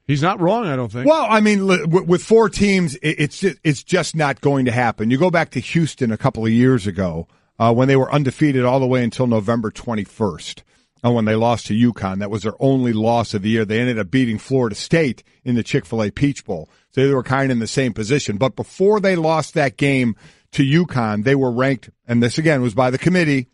Speaker 4: He's not wrong, I don't think.
Speaker 5: Well, I mean, with 4 teams, it's just not going to happen. You go back to Houston a couple of years ago when they were undefeated all the way until November 21st. When they lost to UConn. That was their only loss of the year. They ended up beating Florida State in the Chick-fil-A Peach Bowl. So they were kind of in the same position. But before they lost that game to UConn, they were ranked, and this again was by the committee,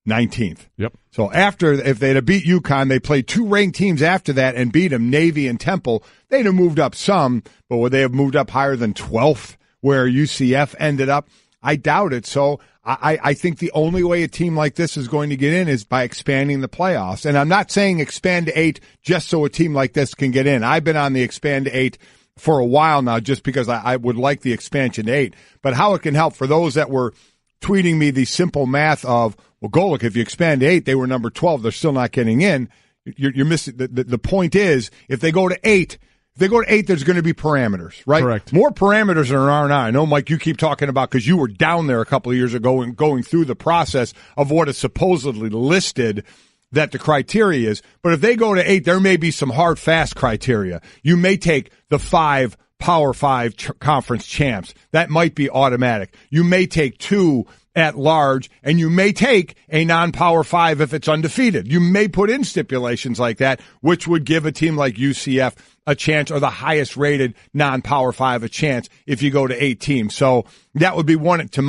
Speaker 5: 19th.
Speaker 4: Yep.
Speaker 5: So if they'd have beat UConn, they played 2 ranked teams after that and beat them, Navy and Temple. They'd have moved up some, but would they have moved up higher than 12th where UCF ended up? I doubt it. So I think the only way a team like this is going to get in is by expanding the playoffs. And I'm not saying expand to 8 just so a team like this can get in. I've been on the expand to 8 for a while now just because I would like the expansion to 8. But how it can help for those that were tweeting me the simple math of, well, Golic, if you expand to 8, they were number 12. They're still not getting in. You're missing. The point is, if they go to 8, there's going to be parameters, right?
Speaker 4: Correct.
Speaker 5: More parameters than there are now. I know, Mike, you keep talking about because you were down there a couple of years ago and going through the process of what is supposedly listed that the criteria is. But if they go to 8, there may be some hard, fast criteria. You may take the 5 Power 5 conference champs. That might be automatic. You may take 2 at large, and you may take a non-Power 5 if it's undefeated. You may put in stipulations like that, which would give a team like UCF a chance, or the highest rated non-Power 5 a chance if you go to 8 teams. So that would be one, in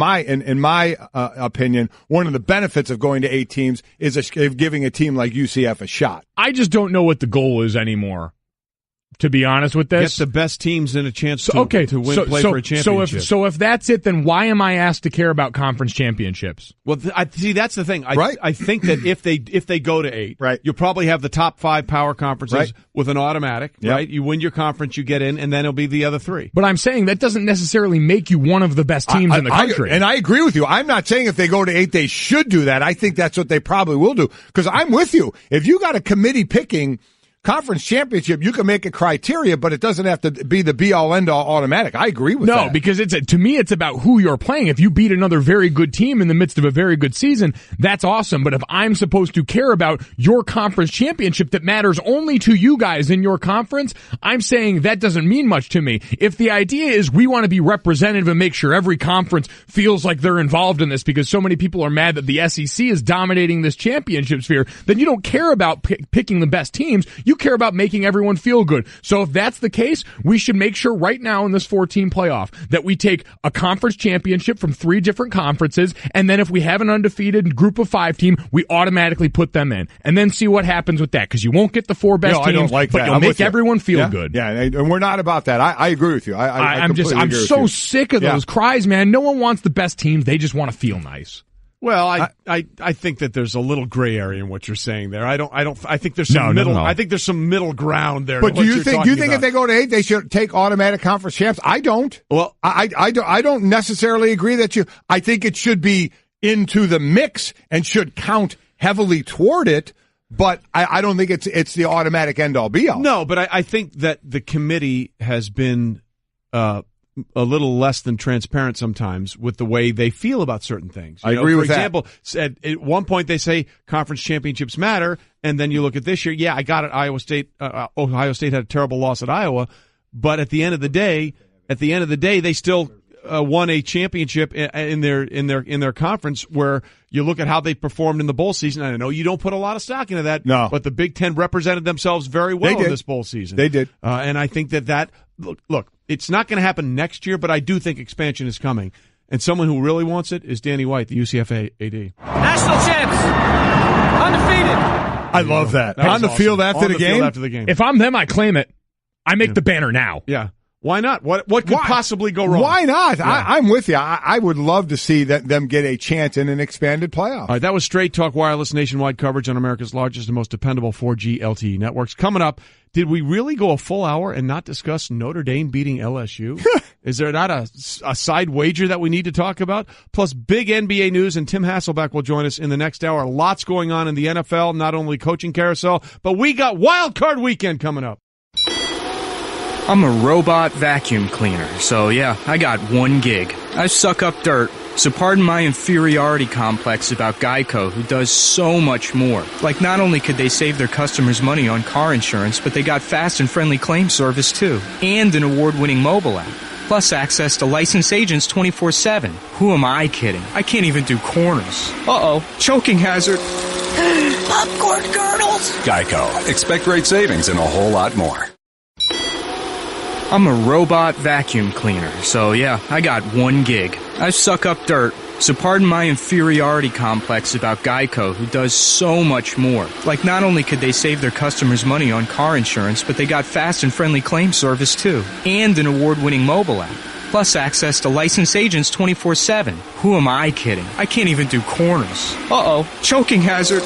Speaker 5: my opinion, one of the benefits of going to 8 teams is giving a team like UCF a shot.
Speaker 6: I just don't know what the goal is anymore, to be honest with this.
Speaker 4: Get the best teams in a chance to play for a championship.
Speaker 6: So if that's it, then why am I asked to care about conference championships?
Speaker 4: Well, see, that's the thing.
Speaker 5: Right.
Speaker 4: I think that if they go to 8,
Speaker 5: right,
Speaker 4: you'll probably have the top 5 power conferences with an automatic, right? You win your conference, you get in, and then it'll be the other 3.
Speaker 6: But I'm saying that doesn't necessarily make you one of the best teams in the country.
Speaker 5: And I agree with you. I'm not saying if they go to 8, they should do that. I think that's what they probably will do. Because I'm with you. If you got a committee picking conference championship, you can make a criteria, but it doesn't have to be the be-all, end-all automatic. I agree with that.
Speaker 6: No, because to me, it's about who you're playing. If you beat another very good team in the midst of a very good season, that's awesome. But if I'm supposed to care about your conference championship that matters only to you guys in your conference, I'm saying that doesn't mean much to me. If the idea is we want to be representative and make sure every conference feels like they're involved in this because so many people are mad that the SEC is dominating this championship sphere, then you don't care about picking the best teams. You care about making everyone feel good. So if that's the case, we should make sure right now in this 4-team playoff that we take a conference championship from 3 different conferences, and then if we have an undefeated group of 5 team, we automatically put them in, and then see what happens with that, because you won't get the 4 best teams,
Speaker 5: I don't like
Speaker 6: but
Speaker 5: that.
Speaker 6: you'll make everyone feel good.
Speaker 5: Yeah, and we're not about that. I agree with you. I'm
Speaker 6: so sick of those cries, man. No one wants the best teams. They just want to feel nice.
Speaker 4: Well, I think that there's a little gray area in what you're saying there. I think there's some middle. No. I think there's some middle ground there.
Speaker 5: But do you think if they go to 8, they should take automatic conference champs? I don't.
Speaker 4: Well,
Speaker 5: I don't necessarily agree that I think it should be into the mix and should count heavily toward it. But I don't think it's the automatic end all be all.
Speaker 4: No, but I think that the committee has been a little less than transparent sometimes with the way they feel about certain things.
Speaker 5: I agree with that.
Speaker 4: For example, at one point they say conference championships matter, and then you look at this year. Yeah, I got it. Ohio State had a terrible loss at Iowa, but at the end of the day, they still won a championship in their conference. Where you look at how they performed in the bowl season. I know you don't put a lot of stock into that, but the Big Ten represented themselves very well in this bowl season.
Speaker 5: They did,
Speaker 4: and I think that look. It's not going to happen next year, but I do think expansion is coming. And someone who really wants it is Danny White, the UCF AD.
Speaker 10: National champs, undefeated.
Speaker 5: I love that. On the field after the game?
Speaker 6: If I'm them, I claim it. I make the banner now.
Speaker 4: Yeah. Why not? What could possibly go wrong?
Speaker 5: Why not? Yeah. I'm with you. I would love to see them get a chance in an expanded playoff.
Speaker 4: All right, that was Straight Talk Wireless nationwide coverage on America's largest and most dependable 4G LTE networks. Coming up, did we really go a full hour and not discuss Notre Dame beating LSU? Is there not a side wager that we need to talk about? Plus, big NBA news, and Tim Hasselbeck will join us in the next hour. Lots going on in the NFL, not only coaching carousel, but we got Wild Card Weekend coming up.
Speaker 11: I'm a robot vacuum cleaner, so yeah, I got one gig. I suck up dirt, so pardon my inferiority complex about Geico, who does so much more. Like, not only could they save their customers money on car insurance, but they got fast and friendly claim service too, and an award-winning mobile app. Plus access to licensed agents 24/7. Who am I kidding? I can't even do corners. Uh-oh, choking hazard.
Speaker 10: Popcorn kernels.
Speaker 3: Geico. Expect great savings and a whole lot more.
Speaker 11: I'm a robot vacuum cleaner, so yeah, I got one gig. I suck up dirt, so pardon my inferiority complex about Geico, who does so much more. Like, not only could they save their customers money on car insurance, but they got fast and friendly claim service too, and an award-winning mobile app. Plus access to licensed agents 24/7. Who am I kidding? I can't even do corners. Uh-oh, choking hazard.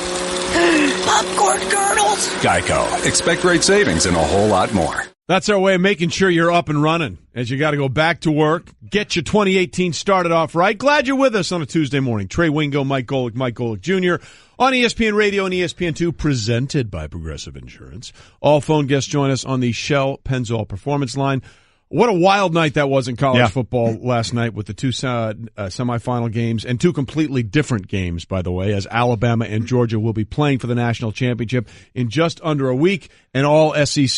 Speaker 10: Popcorn kernels.
Speaker 3: Geico. Expect great savings and a whole lot more.
Speaker 4: That's our way of making sure you're up and running as you got to go back to work, get your 2018 started off right. Glad you're with us on a Tuesday morning. Trey Wingo, Mike Golic Jr. on ESPN Radio and ESPN2, presented by Progressive Insurance. All phone guests join us on the Shell Pennzoil Performance Line. What a wild night that was in college football last night with the two semifinal games, and two completely different games, by the way, as Alabama and Georgia will be playing for the national championship in just under a week, an all-SEC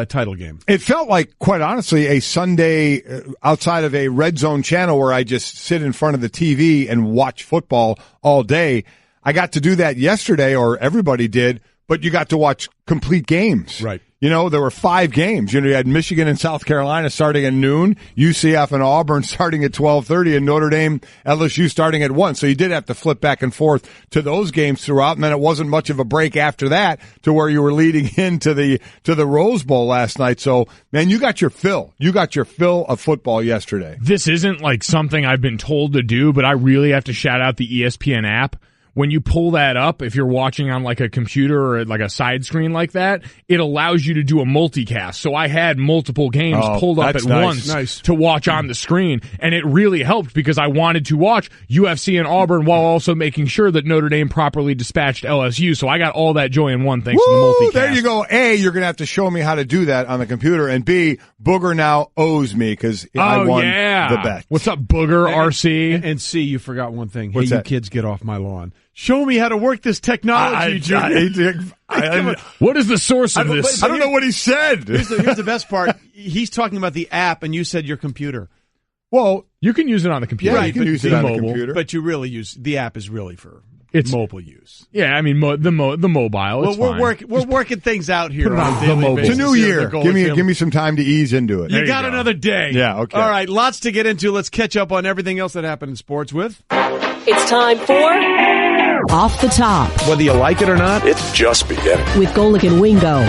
Speaker 4: title game.
Speaker 5: It felt like, quite honestly, a Sunday outside of a red zone channel where I just sit in front of the TV and watch football all day. I got to do that yesterday, or everybody did, but you got to watch complete games.
Speaker 4: Right.
Speaker 5: You know, there were 5 games. You know, you had Michigan and South Carolina starting at noon, UCF and Auburn starting at 12:30, and Notre Dame, LSU starting at 1. So you did have to flip back and forth to those games throughout, and then it wasn't much of a break after that to where you were leading into the Rose Bowl last night. So, man, you got your fill. You got your fill of football yesterday.
Speaker 6: This isn't like something I've been told to do, but I really have to shout out the ESPN app. When you pull that up, if you're watching on like a computer or like a side screen like that, it allows you to do a multicast. So I had multiple games pulled up at once to watch on the screen, and it really helped because I wanted to watch UFC and Auburn while also making sure that Notre Dame properly dispatched LSU. So I got all that joy in one thanks to the multicast.
Speaker 5: There you go. A, you're going to have to show me how to do that on the computer, and B, Booger now owes me because I won the bet.
Speaker 6: What's up, Booger, RC?
Speaker 4: And C, you forgot one thing.
Speaker 5: What's
Speaker 4: hey,
Speaker 5: that?
Speaker 4: You kids, get off my lawn. Show me how to work this technology, Junior.
Speaker 6: What is the source of this?
Speaker 5: I don't know what he said.
Speaker 4: Here's the best part. He's talking about the app, and you said your computer.
Speaker 5: Well,
Speaker 6: you can use it on the computer.
Speaker 5: Yeah, you can use it on the computer.
Speaker 4: But you really use the app is really for mobile use.
Speaker 6: Yeah, I mean the mobile.
Speaker 4: Well, we're working things out here.
Speaker 6: Put it on the mobile.
Speaker 5: It's a new year. Give me some time to ease into it.
Speaker 4: You got another day.
Speaker 5: Yeah. Okay.
Speaker 4: All right. Lots to get into. Let's catch up on everything else that happened in sports with.
Speaker 12: It's time for Off the Top.
Speaker 13: Whether you like it or not, it's just beginning.
Speaker 12: With Golic and Wingo.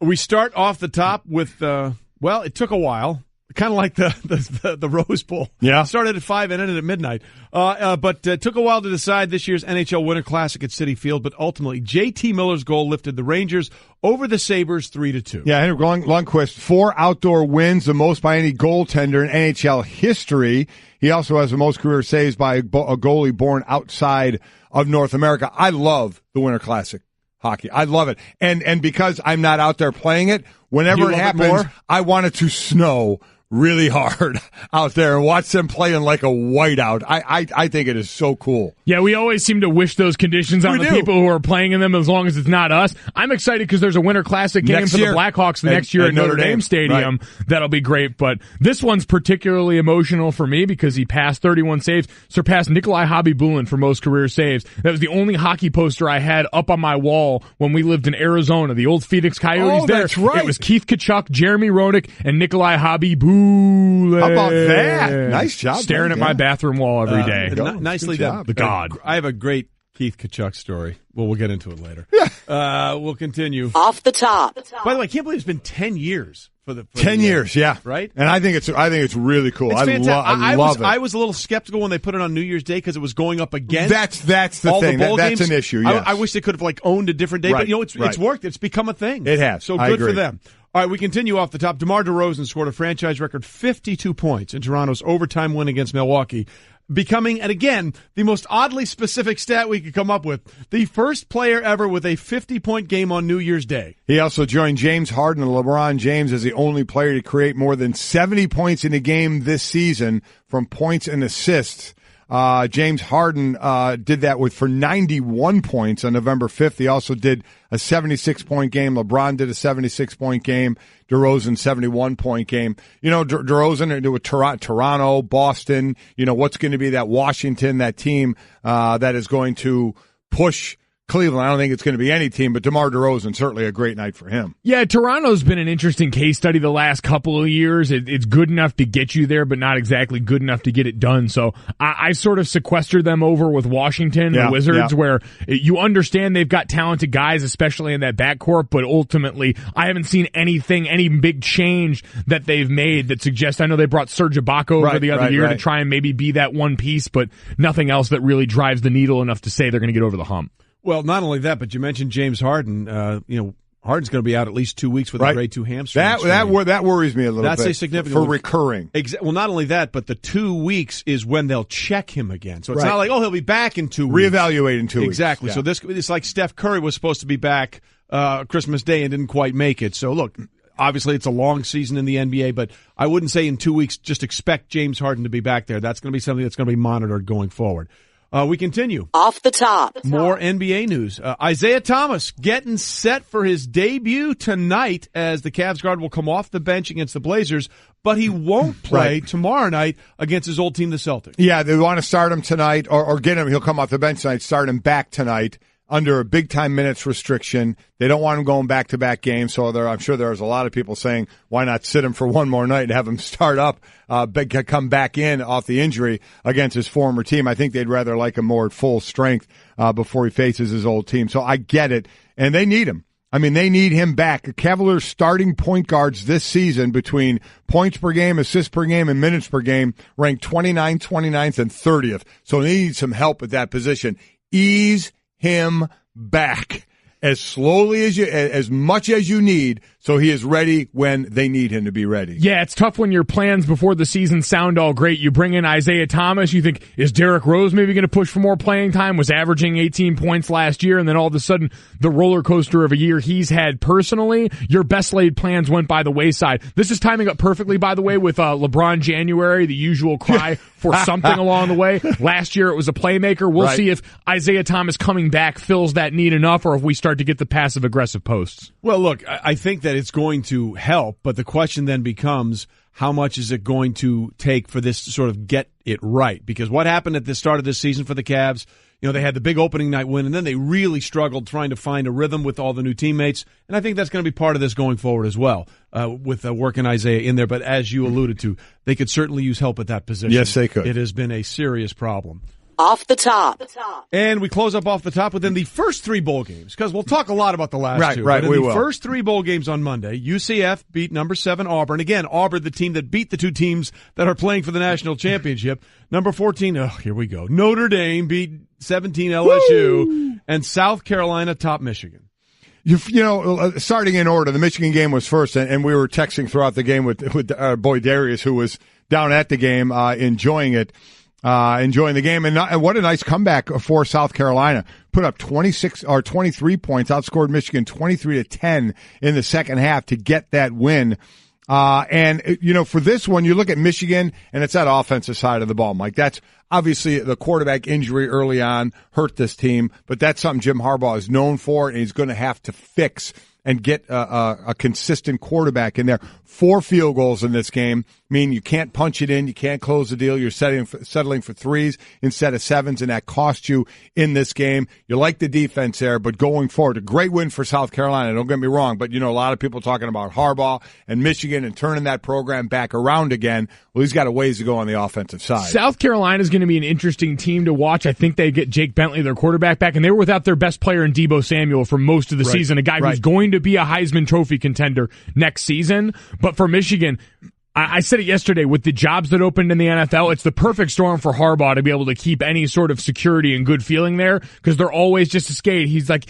Speaker 4: We start off the top with, it took a while. Kind of like the Rose Bowl.
Speaker 5: Yeah.
Speaker 4: Started at 5 and ended at midnight. But took a while to decide this year's NHL Winter Classic at Citi Field. But ultimately, J.T. Miller's goal lifted the Rangers over the Sabres 3-2.
Speaker 5: Yeah, Henrik Lundqvist, 4 outdoor wins, the most by any goaltender in NHL history. He also has the most career saves by a goalie born outside of North America. I love the Winter Classic hockey. I love it. And because I'm not out there playing it, whenever it happens, I want it to snow really hard out there and watch them playing like a whiteout. I think it is so cool.
Speaker 6: Yeah, we always seem to wish those conditions on the people who are playing in them as long as it's not us. I'm excited because there's a Winter Classic game for the Blackhawks next year at Notre Dame Stadium. Right. That'll be great. But this one's particularly emotional for me because he passed 31 saves, surpassed Nikolai Hobby-Bulin for most career saves. That was the only hockey poster I had up on my wall when we lived in Arizona. The old Phoenix Coyotes there.
Speaker 5: That's right.
Speaker 6: It was Keith Tkachuk, Jeremy Roenick, and Nikolai Hobby-Bulin.
Speaker 5: How about that? Nice job.
Speaker 6: Staring at my bathroom wall every day.
Speaker 4: Nicely done.
Speaker 6: The God.
Speaker 4: I have a great Keith Tkachuk story. Well, we'll get into it later. We'll continue.
Speaker 12: Off the top.
Speaker 4: By the way, I can't believe it's been 10 years for
Speaker 5: 10 years, yeah.
Speaker 4: Right?
Speaker 5: And I think it's really cool.
Speaker 4: It's
Speaker 5: I love it.
Speaker 4: I was a little skeptical when they put it on New Year's Day because it was going up against
Speaker 5: That's the thing. That's an issue, yes.
Speaker 4: I wish they could have owned a different day,
Speaker 5: right,
Speaker 4: but it's worked. It's become a thing.
Speaker 5: It has.
Speaker 4: So good for them. All right, we continue off the top. DeMar DeRozan scored a franchise record 52 points in Toronto's overtime win against Milwaukee, becoming, and again, the most oddly specific stat we could come up with, the first player ever with a 50-point game on New Year's Day.
Speaker 5: He also joined James Harden and LeBron James as the only player to create more than 70 points in a game this season from points and assists. James Harden did that for 91 points on November 5th. He also did a 76-point game. LeBron did a 76-point game. DeRozan, 71-point game. You know, DeRozan with Toronto, Boston, you know, what's going to be that Washington, that team that is going to push Cleveland. I don't think it's going to be any team, but DeMar DeRozan, certainly a great night for him.
Speaker 6: Yeah, Toronto's been an interesting case study the last couple of years. It's good enough to get you there, but not exactly good enough to get it done. So I sort of sequestered them over with Washington, the Wizards, where you understand they've got talented guys, especially in that backcourt, but ultimately I haven't seen any big change that they've made that suggests, I know they brought Serge Ibaka over the other year to try and maybe be that one piece, but nothing else that really drives the needle enough to say they're going to get over the hump.
Speaker 4: Well, not only that, but you mentioned James Harden. Harden's going to be out at least 2 weeks with a grade 2 hamstring.
Speaker 5: That worries me a little bit.
Speaker 4: That's a significant
Speaker 5: for recurring.
Speaker 4: Well, not only that, but the 2 weeks is when they'll check him again. So it's not like, he'll be back in 2 weeks.
Speaker 5: Reevaluate in 2 weeks.
Speaker 4: Exactly.
Speaker 5: Yeah.
Speaker 4: So it's like Steph Curry was supposed to be back Christmas Day and didn't quite make it. So look, obviously it's a long season in the NBA, but I wouldn't say in 2 weeks just expect James Harden to be back there. That's going to be something that's going to be monitored going forward. We continue.
Speaker 12: Off the top.
Speaker 4: More NBA news. Isaiah Thomas getting set for his debut tonight as the Cavs guard will come off the bench against the Blazers, but he won't play tomorrow night against his old team, the Celtics.
Speaker 5: Yeah, they want to start him tonight or get him. He'll come off the bench tonight, start him back tonight under a big-time minutes restriction. They don't want him going back-to-back games, so I'm sure there's a lot of people saying, why not sit him for one more night and have him start up, come back in off the injury against his former team. I think they'd rather like him more at full strength before he faces his old team. So I get it, and they need him. I mean, they need him back. The Cavaliers' starting point guards this season between points per game, assists per game, and minutes per game ranked 29th, 29th, and 30th. So they need some help at that position. Ease him back as slowly as much as you need, so he is ready when they need him to be ready.
Speaker 6: Yeah, it's tough when your plans before the season sound all great. You bring in Isaiah Thomas, you think, is Derrick Rose maybe going to push for more playing time? Was averaging 18 points last year, and then all of a sudden, the roller coaster of a year he's had personally, your best laid plans went by the wayside. This is timing up perfectly, by the way, with LeBron January, the usual cry for something along the way. Last year, it was a playmaker. We'll see if Isaiah Thomas coming back fills that need enough, or if we start to get the passive-aggressive posts.
Speaker 4: Well, look, I think that it's going to help, but the question then becomes, how much is it going to take for this to sort of get it right? Because what happened at the start of this season for the Cavs, they had the big opening night win, and then they really struggled trying to find a rhythm with all the new teammates, and I think that's going to be part of this going forward as well, with working Isaiah in there. But as you alluded to, they could certainly use help at that position.
Speaker 5: Yes, they could.
Speaker 4: It has been a serious problem.
Speaker 12: Off the top.
Speaker 4: And we close up off the top within the first three bowl games, because we'll talk a lot about the last two.
Speaker 5: Right,
Speaker 4: but in
Speaker 5: we
Speaker 4: the
Speaker 5: will.
Speaker 4: first three bowl games on Monday, UCF beat number 7 Auburn. Again, Auburn, the team that beat the two teams that are playing for the national championship. Number 14, here we go. Notre Dame beat 17 LSU. Woo! And South Carolina topped Michigan.
Speaker 5: Starting in order, the Michigan game was first, and we were texting throughout the game with our boy Darius, who was down at the game, enjoying the game. And what a nice comeback for South Carolina. Put up 23 points, outscored Michigan 23-10 in the second half to get that win. For this one, you look at Michigan, and it's that offensive side of the ball, Mike. That's obviously the quarterback injury early on hurt this team, but that's something Jim Harbaugh is known for, and he's going to have to fix and get a consistent quarterback in there. 4 field goals in this game mean you can't punch it in, you can't close the deal. You're settling for 3s instead of 7s, and that cost you in this game. You like the defense there, but going forward, a great win for South Carolina. Don't get me wrong, but a lot of people talking about Harbaugh and Michigan and turning that program back around again. Well, he's got a ways to go on the offensive side.
Speaker 6: South Carolina is going to be an interesting team to watch. I think they get Jake Bentley, their quarterback, back, and they were without their best player in Deebo Samuel for most of the season, a guy who's going to be a Heisman Trophy contender next season. But for Michigan, I said it yesterday, with the jobs that opened in the NFL, it's the perfect storm for Harbaugh to be able to keep any sort of security and good feeling there, because they're always just a skate. He's like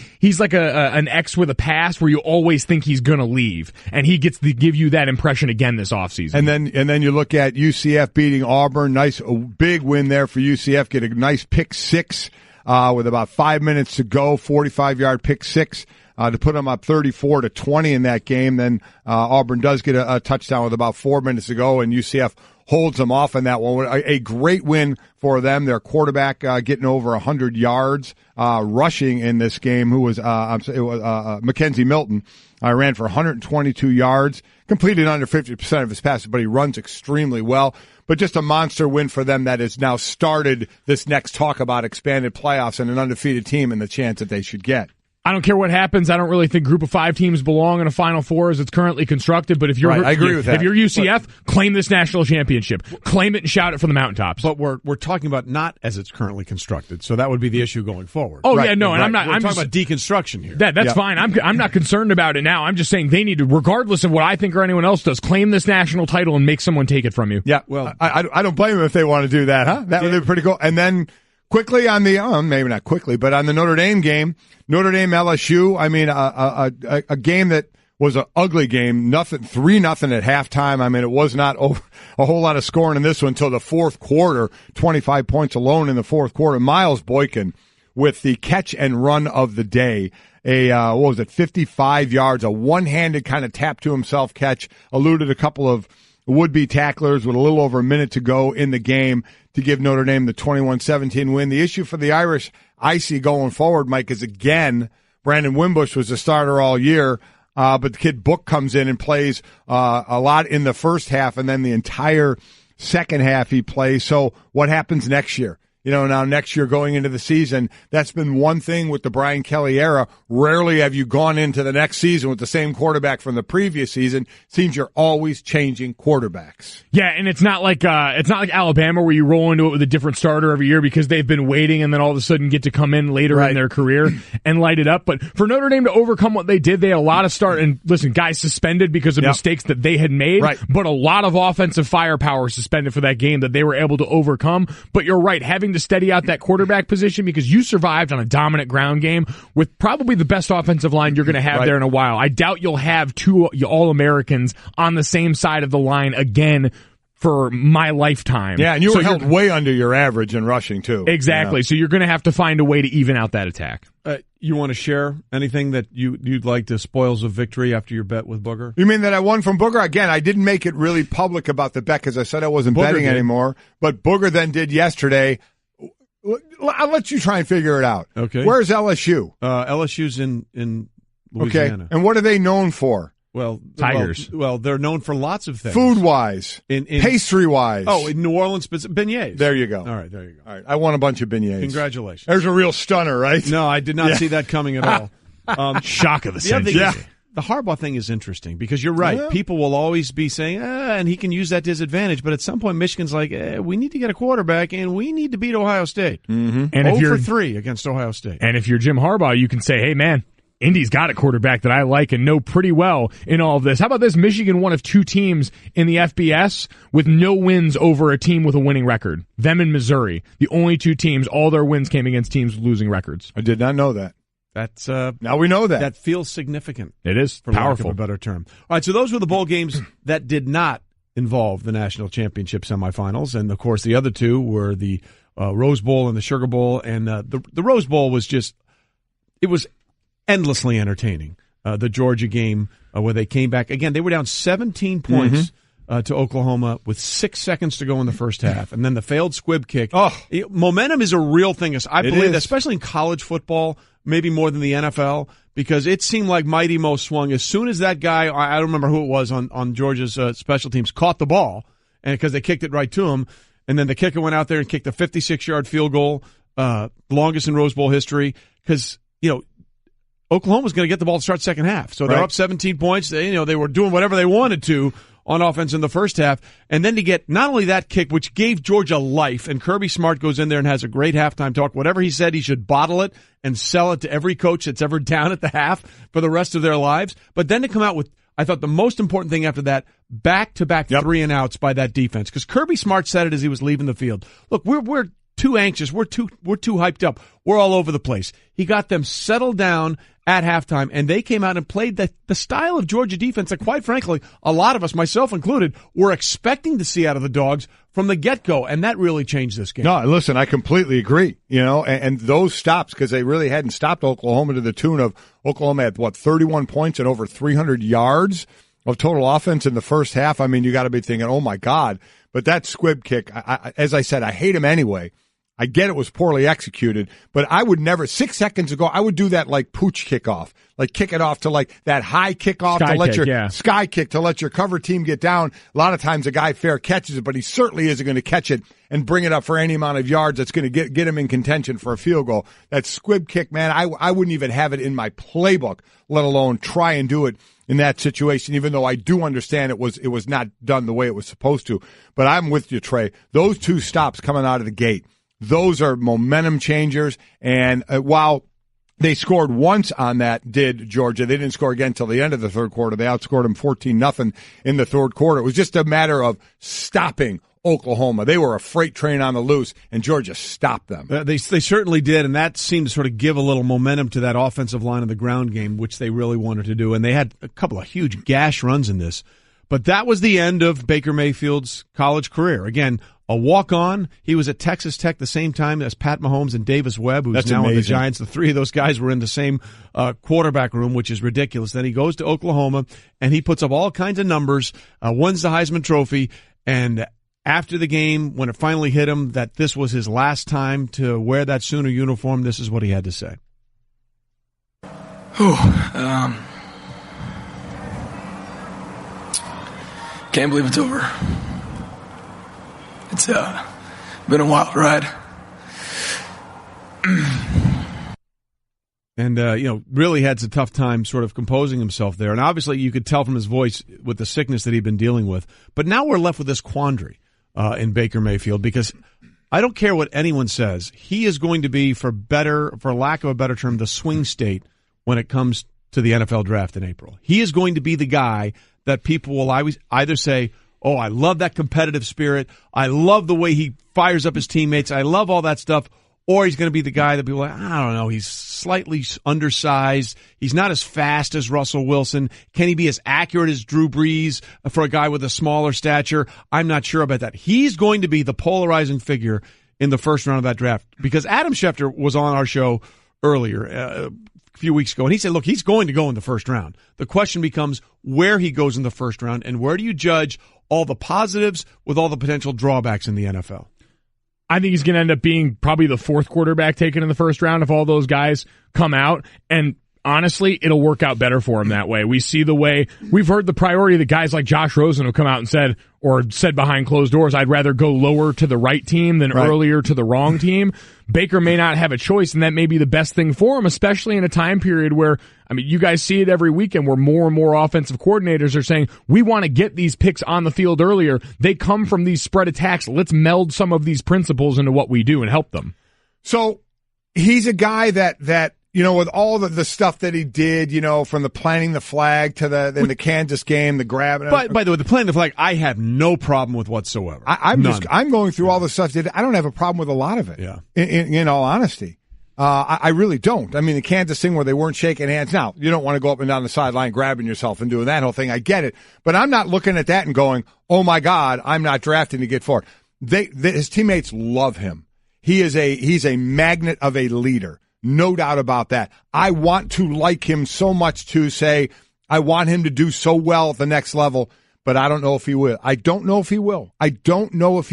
Speaker 6: an X with a pass where you always think he's going to leave, and he gets to give you that impression again this offseason.
Speaker 5: And then you look at UCF beating Auburn. Nice, big win there for UCF. Get a nice pick 6 with about 5 minutes to go, 45-yard pick 6. To put them up 34-20 in that game. Then Auburn does get a touchdown with about 4 minutes to go, and UCF holds them off in that one. A great win for them. Their quarterback getting over 100 yards rushing in this game, who was Mackenzie Milton. Ran for 122 yards, completed under 50% of his passes, but he runs extremely well. But just a monster win for them that has now started this next talk about expanded playoffs and an undefeated team and the chance that they should get.
Speaker 6: I don't care what happens. I don't really think Group of 5 teams belong in a Final Four as it's currently constructed. But if you're,
Speaker 5: I agree with that.
Speaker 6: If you're UCF, claim this national championship. Claim it and shout it from the mountaintops.
Speaker 4: But we're talking about not as it's currently constructed, so that would be the issue going forward.
Speaker 6: Oh yeah, no, and I'm not.
Speaker 4: We're talking about deconstruction here.
Speaker 6: That's fine. I'm not concerned about it now. I'm just saying they need to, regardless of what I think or anyone else does, claim this national title and make someone take it from you.
Speaker 5: Yeah, well, I don't blame them if they want to do that, huh? That would be pretty cool. And then quickly on the, maybe not quickly, but on the Notre Dame game, Notre Dame LSU, I mean, a game that was an ugly game, 3-0 at halftime. I mean, it was not a whole lot of scoring in this one until the fourth quarter, 25 points alone in the fourth quarter. Miles Boykin with the catch and run of the day. 55 yards, a one-handed kind of tap to himself catch, eluded a couple of would-be tacklers with a little over a minute to go in the game to give Notre Dame the 21-17 win. The issue for the Irish, I see going forward, Mike, is again, Brandon Wimbush was the starter all year, but the kid Book comes in and plays a lot in the first half, and then the entire second half he plays. So what happens next year? now next year going into the season, that's been one thing with the Brian Kelly era. Rarely have you gone into the next season with the same quarterback from the previous season. Seems you're always changing quarterbacks.
Speaker 6: Yeah, and it's not like Alabama where you roll into it with a different starter every year because they've been waiting and then all of a sudden get to come in later in their career and light it up. But for Notre Dame to overcome what they did, they had a lot of guys suspended because of mistakes that they had made, but a lot of offensive firepower suspended for that game that they were able to overcome. But you're right, having to steady out that quarterback position because you survived on a dominant ground game with probably the best offensive line you're going to have there in a while. I doubt you'll have two All-Americans on the same side of the line again for my lifetime.
Speaker 5: Yeah, and you were held way under your average in rushing, too.
Speaker 6: Exactly. So you're going to have to find a way to even out that attack.
Speaker 4: You want to share anything that you'd like to spoils of victory after your bet with Booger?
Speaker 5: You mean that I won from Booger? Again, I didn't make it really public about the bet because I said I wasn't betting anymore. But Booger then did yesterday. I'll let you try and figure it out.
Speaker 4: Okay.
Speaker 5: Where's LSU?
Speaker 4: LSU's in Louisiana.
Speaker 5: Okay. And what are they known for?
Speaker 4: Well,
Speaker 6: Tigers.
Speaker 4: Well, they're known for lots of things.
Speaker 5: Food-wise.
Speaker 4: Pastry-wise. Oh, in New Orleans, beignets.
Speaker 5: There you go.
Speaker 4: All right, there you go.
Speaker 5: All right, I won a bunch of beignets.
Speaker 4: Congratulations.
Speaker 5: There's a real stunner, right?
Speaker 4: No, I did not see that coming at all.
Speaker 6: Shock of the century.
Speaker 4: The Harbaugh thing is interesting because you're right. Yeah. People will always be saying, and he can use that to his advantage. But at some point, Michigan's like, we need to get a quarterback, and we need to beat Ohio State.
Speaker 5: Mm-hmm.
Speaker 6: And if you're
Speaker 4: 0-3 against Ohio State.
Speaker 6: And if you're Jim Harbaugh, you can say, hey, man, Indy's got a quarterback that I like and know pretty well in all of this. How about this? Michigan, one of two teams in the FBS with no wins over a team with a winning record. Them and Missouri. The only two teams, all their wins came against teams with losing records.
Speaker 5: I did not know that.
Speaker 4: That's
Speaker 5: now we know that.
Speaker 4: That feels significant.
Speaker 6: It is
Speaker 4: for
Speaker 6: powerful.
Speaker 4: lack of a better term. All right, so those were the bowl games that did not involve the national championship semifinals, and of course the other two were the Rose Bowl and the Sugar Bowl. And the Rose Bowl was it was endlessly entertaining. The Georgia game where they came back again. They were down 17 points. To Oklahoma with 6 seconds to go in the first half. And then the failed squib kick. Momentum is a real thing. I believe that, especially in college football, maybe more than the NFL, because it seemed like Mighty Mo swung as soon as that guy, I don't remember who it was on Georgia's special teams, caught the ball, and because they kicked it right to him. And then the kicker went out there and kicked a 56-yard field goal, longest in Rose Bowl history, because, Oklahoma was going to get the ball to start second half. So they're up 17 points. They were doing whatever they wanted to on offense in the first half, and then to get not only that kick, which gave Georgia life, and Kirby Smart goes in there and has a great halftime talk. Whatever he said, he should bottle it and sell it to every coach that's ever down at the half for the rest of their lives. But then to come out with, I thought the most important thing after that, back-to-back 3-and-outs by that defense, because Kirby Smart said it as he was leaving the field. Look, we're too anxious. We're too hyped up. We're all over the place. He got them settled down at halftime, and they came out and played the style of Georgia defense that, quite frankly, a lot of us, myself included, were expecting to see out of the Dogs from the get-go, and that really changed this game.
Speaker 5: No, listen, I completely agree. And those stops, because they really hadn't stopped Oklahoma to the tune of Oklahoma had, 31 points and over 300 yards of total offense in the first half. I mean, you got to be thinking, oh, my God. But that squib kick, as I said, I hate him anyway. I get it was poorly executed, but I would never, 6 seconds ago, I would do that like pooch kickoff, like kick it off to like that high kickoff to let your sky kick to let your cover team get down. A lot of times a guy fair catches it, but he certainly isn't going to catch it and bring it up for any amount of yards that's going to get him in contention for a field goal. That squib kick, man, I wouldn't even have it in my playbook, let alone try and do it in that situation, even though I do understand it was not done the way it was supposed to. But I'm with you, Trey. Those two stops coming out of the gate, those are momentum changers, and while they scored once on that, did Georgia, they didn't score again until the end of the third quarter. They outscored them 14-0 in the third quarter. It was just a matter of stopping Oklahoma. They were a freight train on the loose, and Georgia stopped them.
Speaker 4: They certainly did, and that seemed to sort of give a little momentum to that offensive line of the ground game, which they really wanted to do, and they had a couple of huge gash runs in this. But that was the end of Baker Mayfield's college career. Again, a walk-on. He was at Texas Tech the same time as Pat Mahomes and Davis Webb, who's now in the Giants. The three of those guys were in the same quarterback room, which is ridiculous. Then he goes to Oklahoma, and he puts up all kinds of numbers, wins the Heisman Trophy, and after the game, when it finally hit him that this was his last time to wear that Sooner uniform, this is what he had to say.
Speaker 14: Can't believe it's over. It's been a wild ride.
Speaker 4: And, really had a tough time sort of composing himself there. And obviously you could tell from his voice with the sickness that he'd been dealing with. But now we're left with this quandary in Baker Mayfield, because I don't care what anyone says. He is going to be, for lack of a better term, the swing state when it comes to the NFL draft in April. He is going to be the guy that people will always either say, oh, I love that competitive spirit. I love the way he fires up his teammates. I love all that stuff. Or he's going to be the guy that people are like, I don't know, he's slightly undersized. He's not as fast as Russell Wilson. Can he be as accurate as Drew Brees for a guy with a smaller stature? I'm not sure about that. He's going to be the polarizing figure in the first round of that draft, because Adam Schefter was on our show earlier a few weeks ago, and he said, look, he's going to go in the first round. The question becomes where he goes in the first round, and where do you judge all the positives with all the potential drawbacks in the NFL?
Speaker 6: I think he's going to end up being probably the fourth quarterback taken in the first round if all those guys come out. And honestly, it'll work out better for him that way. We see the way we've heard the priority that guys like Josh Rosen have come out and said behind closed doors, I'd rather go lower to the right team than earlier to the wrong team. Baker may not have a choice, and that may be the best thing for him, especially in a time period where, I mean, you guys see it every weekend where more and more offensive coordinators are saying, we want to get these picks on the field earlier. They come from these spread attacks. Let's meld some of these principles into what we do and help them.
Speaker 5: So he's a guy that with all the stuff that he did, from the planting the flag to the Kansas game, the grab.
Speaker 4: By the way, the planting the flag, I have no problem with whatsoever.
Speaker 5: I'm going through all the stuff. I don't have a problem with a lot of it.
Speaker 4: Yeah.
Speaker 5: In all honesty. I really don't. I mean, the Kansas thing where they weren't shaking hands. Now, you don't want to go up and down the sideline grabbing yourself and doing that whole thing. I get it. But I'm not looking at that and going, oh, my God, I'm not drafting to get forward. His teammates love him. He's a magnet of a leader. No doubt about that. I want to like him so much to say I want him to do so well at the next level, but I don't know if he will. I don't know if he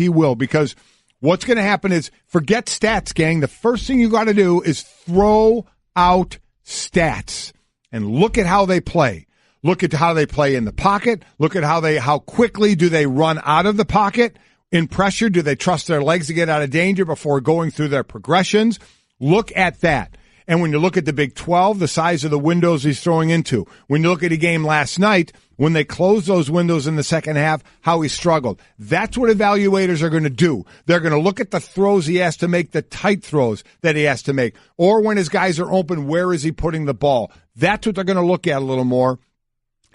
Speaker 5: will because what's going to happen is, forget stats, gang. The first thing you got to do is throw out stats and look at how they play. Look at how they play in the pocket. Look at how quickly do they run out of the pocket in pressure? Do they trust their legs to get out of danger before going through their progressions? Look at that. And when you look at the Big 12, the size of the windows he's throwing into. When you look at a game last night, when they closed those windows in the second half, how he struggled. That's what evaluators are going to do. They're going to look at the throws he has to make, the tight throws that he has to make. Or when his guys are open, where is he putting the ball? That's what they're going to look at a little more.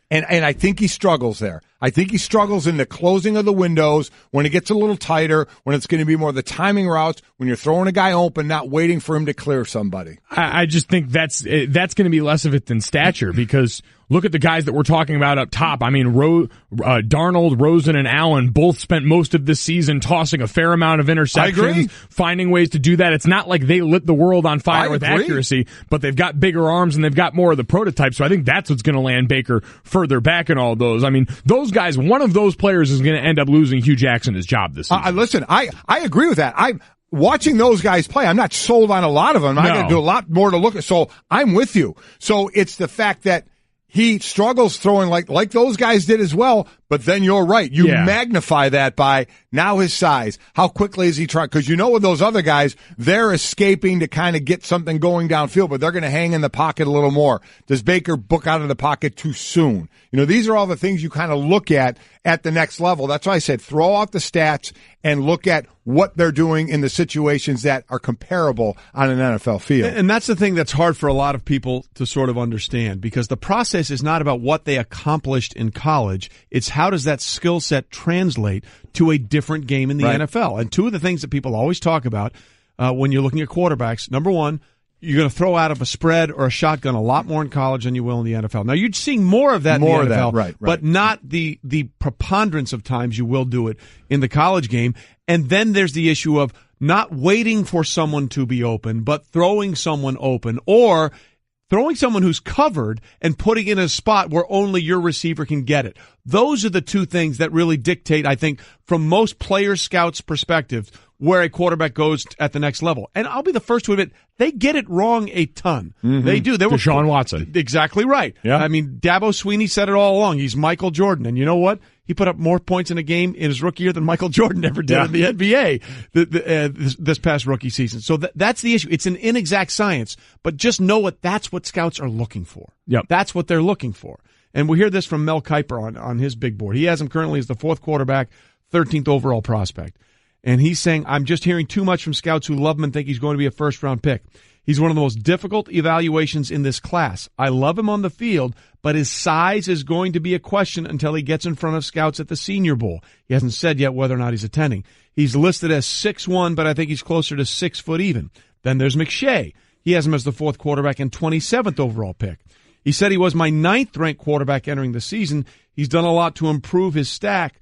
Speaker 5: And I think he struggles there. I think he struggles in the closing of the windows, when it gets a little tighter, when it's going to be more the timing routes, when you're throwing a guy open, not waiting for him to clear somebody.
Speaker 6: I just think that's going to be less of it than stature, because look at the guys that we're talking about up top. I mean, Darnold, Rosen, and Allen both spent most of this season tossing a fair amount of interceptions, finding ways to do that. It's not like they lit the world on fire with accuracy, but they've got bigger arms and they've got more of the prototypes. So I think that's what's going to land Baker further back in all those. I mean, those guys, one of those players is going to end up losing Hugh Jackson his job this season.
Speaker 5: Listen, I agree with that. I'm watching those guys play. I'm not sold on a lot of them. I got to do a lot more to look at. So I'm with you. So it's the fact that he struggles throwing like those guys did as well, but then you're right. You magnify that by now his size. How quickly is he trying? Because with those other guys, they're escaping to kind of get something going downfield, but they're going to hang in the pocket a little more. Does Baker book out of the pocket too soon? These are all the things you kind of look at the next level. That's why I said throw out the stats and look at what they're doing in the situations that are comparable on an NFL field.
Speaker 4: And that's the thing that's hard for a lot of people to sort of understand, because the process is not about what they accomplished in college. It's how does that skill set translate to a different game in the NFL? And two of the things that people always talk about when you're looking at quarterbacks, number one, you're going to throw out of a spread or a shotgun a lot more in college than you will in the NFL. Now, you're seeing more of that in the NFL,
Speaker 5: right.
Speaker 4: But not the preponderance of times you will do it in the college game. And then there's the issue of not waiting for someone to be open, but throwing someone open, or throwing someone who's covered and putting in a spot where only your receiver can get it. Those are the two things that really dictate, I think, from most player scouts' perspectives, where a quarterback goes at the next level. And I'll be the first to admit, they get it wrong a ton. Mm-hmm. They do.
Speaker 6: Deshaun Watson.
Speaker 4: Exactly right.
Speaker 5: Yeah.
Speaker 4: I mean, Dabo Swinney said it all along. He's Michael Jordan. And you know what? He put up more points in a game in his rookie year than Michael Jordan ever did in the NBA this past rookie season. So that's the issue. It's an inexact science, but just know that's what scouts are looking for.
Speaker 6: Yep.
Speaker 4: That's what they're looking for. And we hear this from Mel Kiper on his big board. He has him currently as the 4th quarterback, 13th overall prospect. And he's saying, I'm just hearing too much from scouts who love him and think he's going to be a first-round pick. He's one of the most difficult evaluations in this class. I love him on the field, but his size is going to be a question until he gets in front of scouts at the Senior Bowl. He hasn't said yet whether or not he's attending. He's listed as 6'1", but I think he's closer to 6 foot even. Then there's McShay. He has him as the 4th quarterback and 27th overall pick. He said he was my 9th-ranked quarterback entering the season. He's done a lot to improve his stock.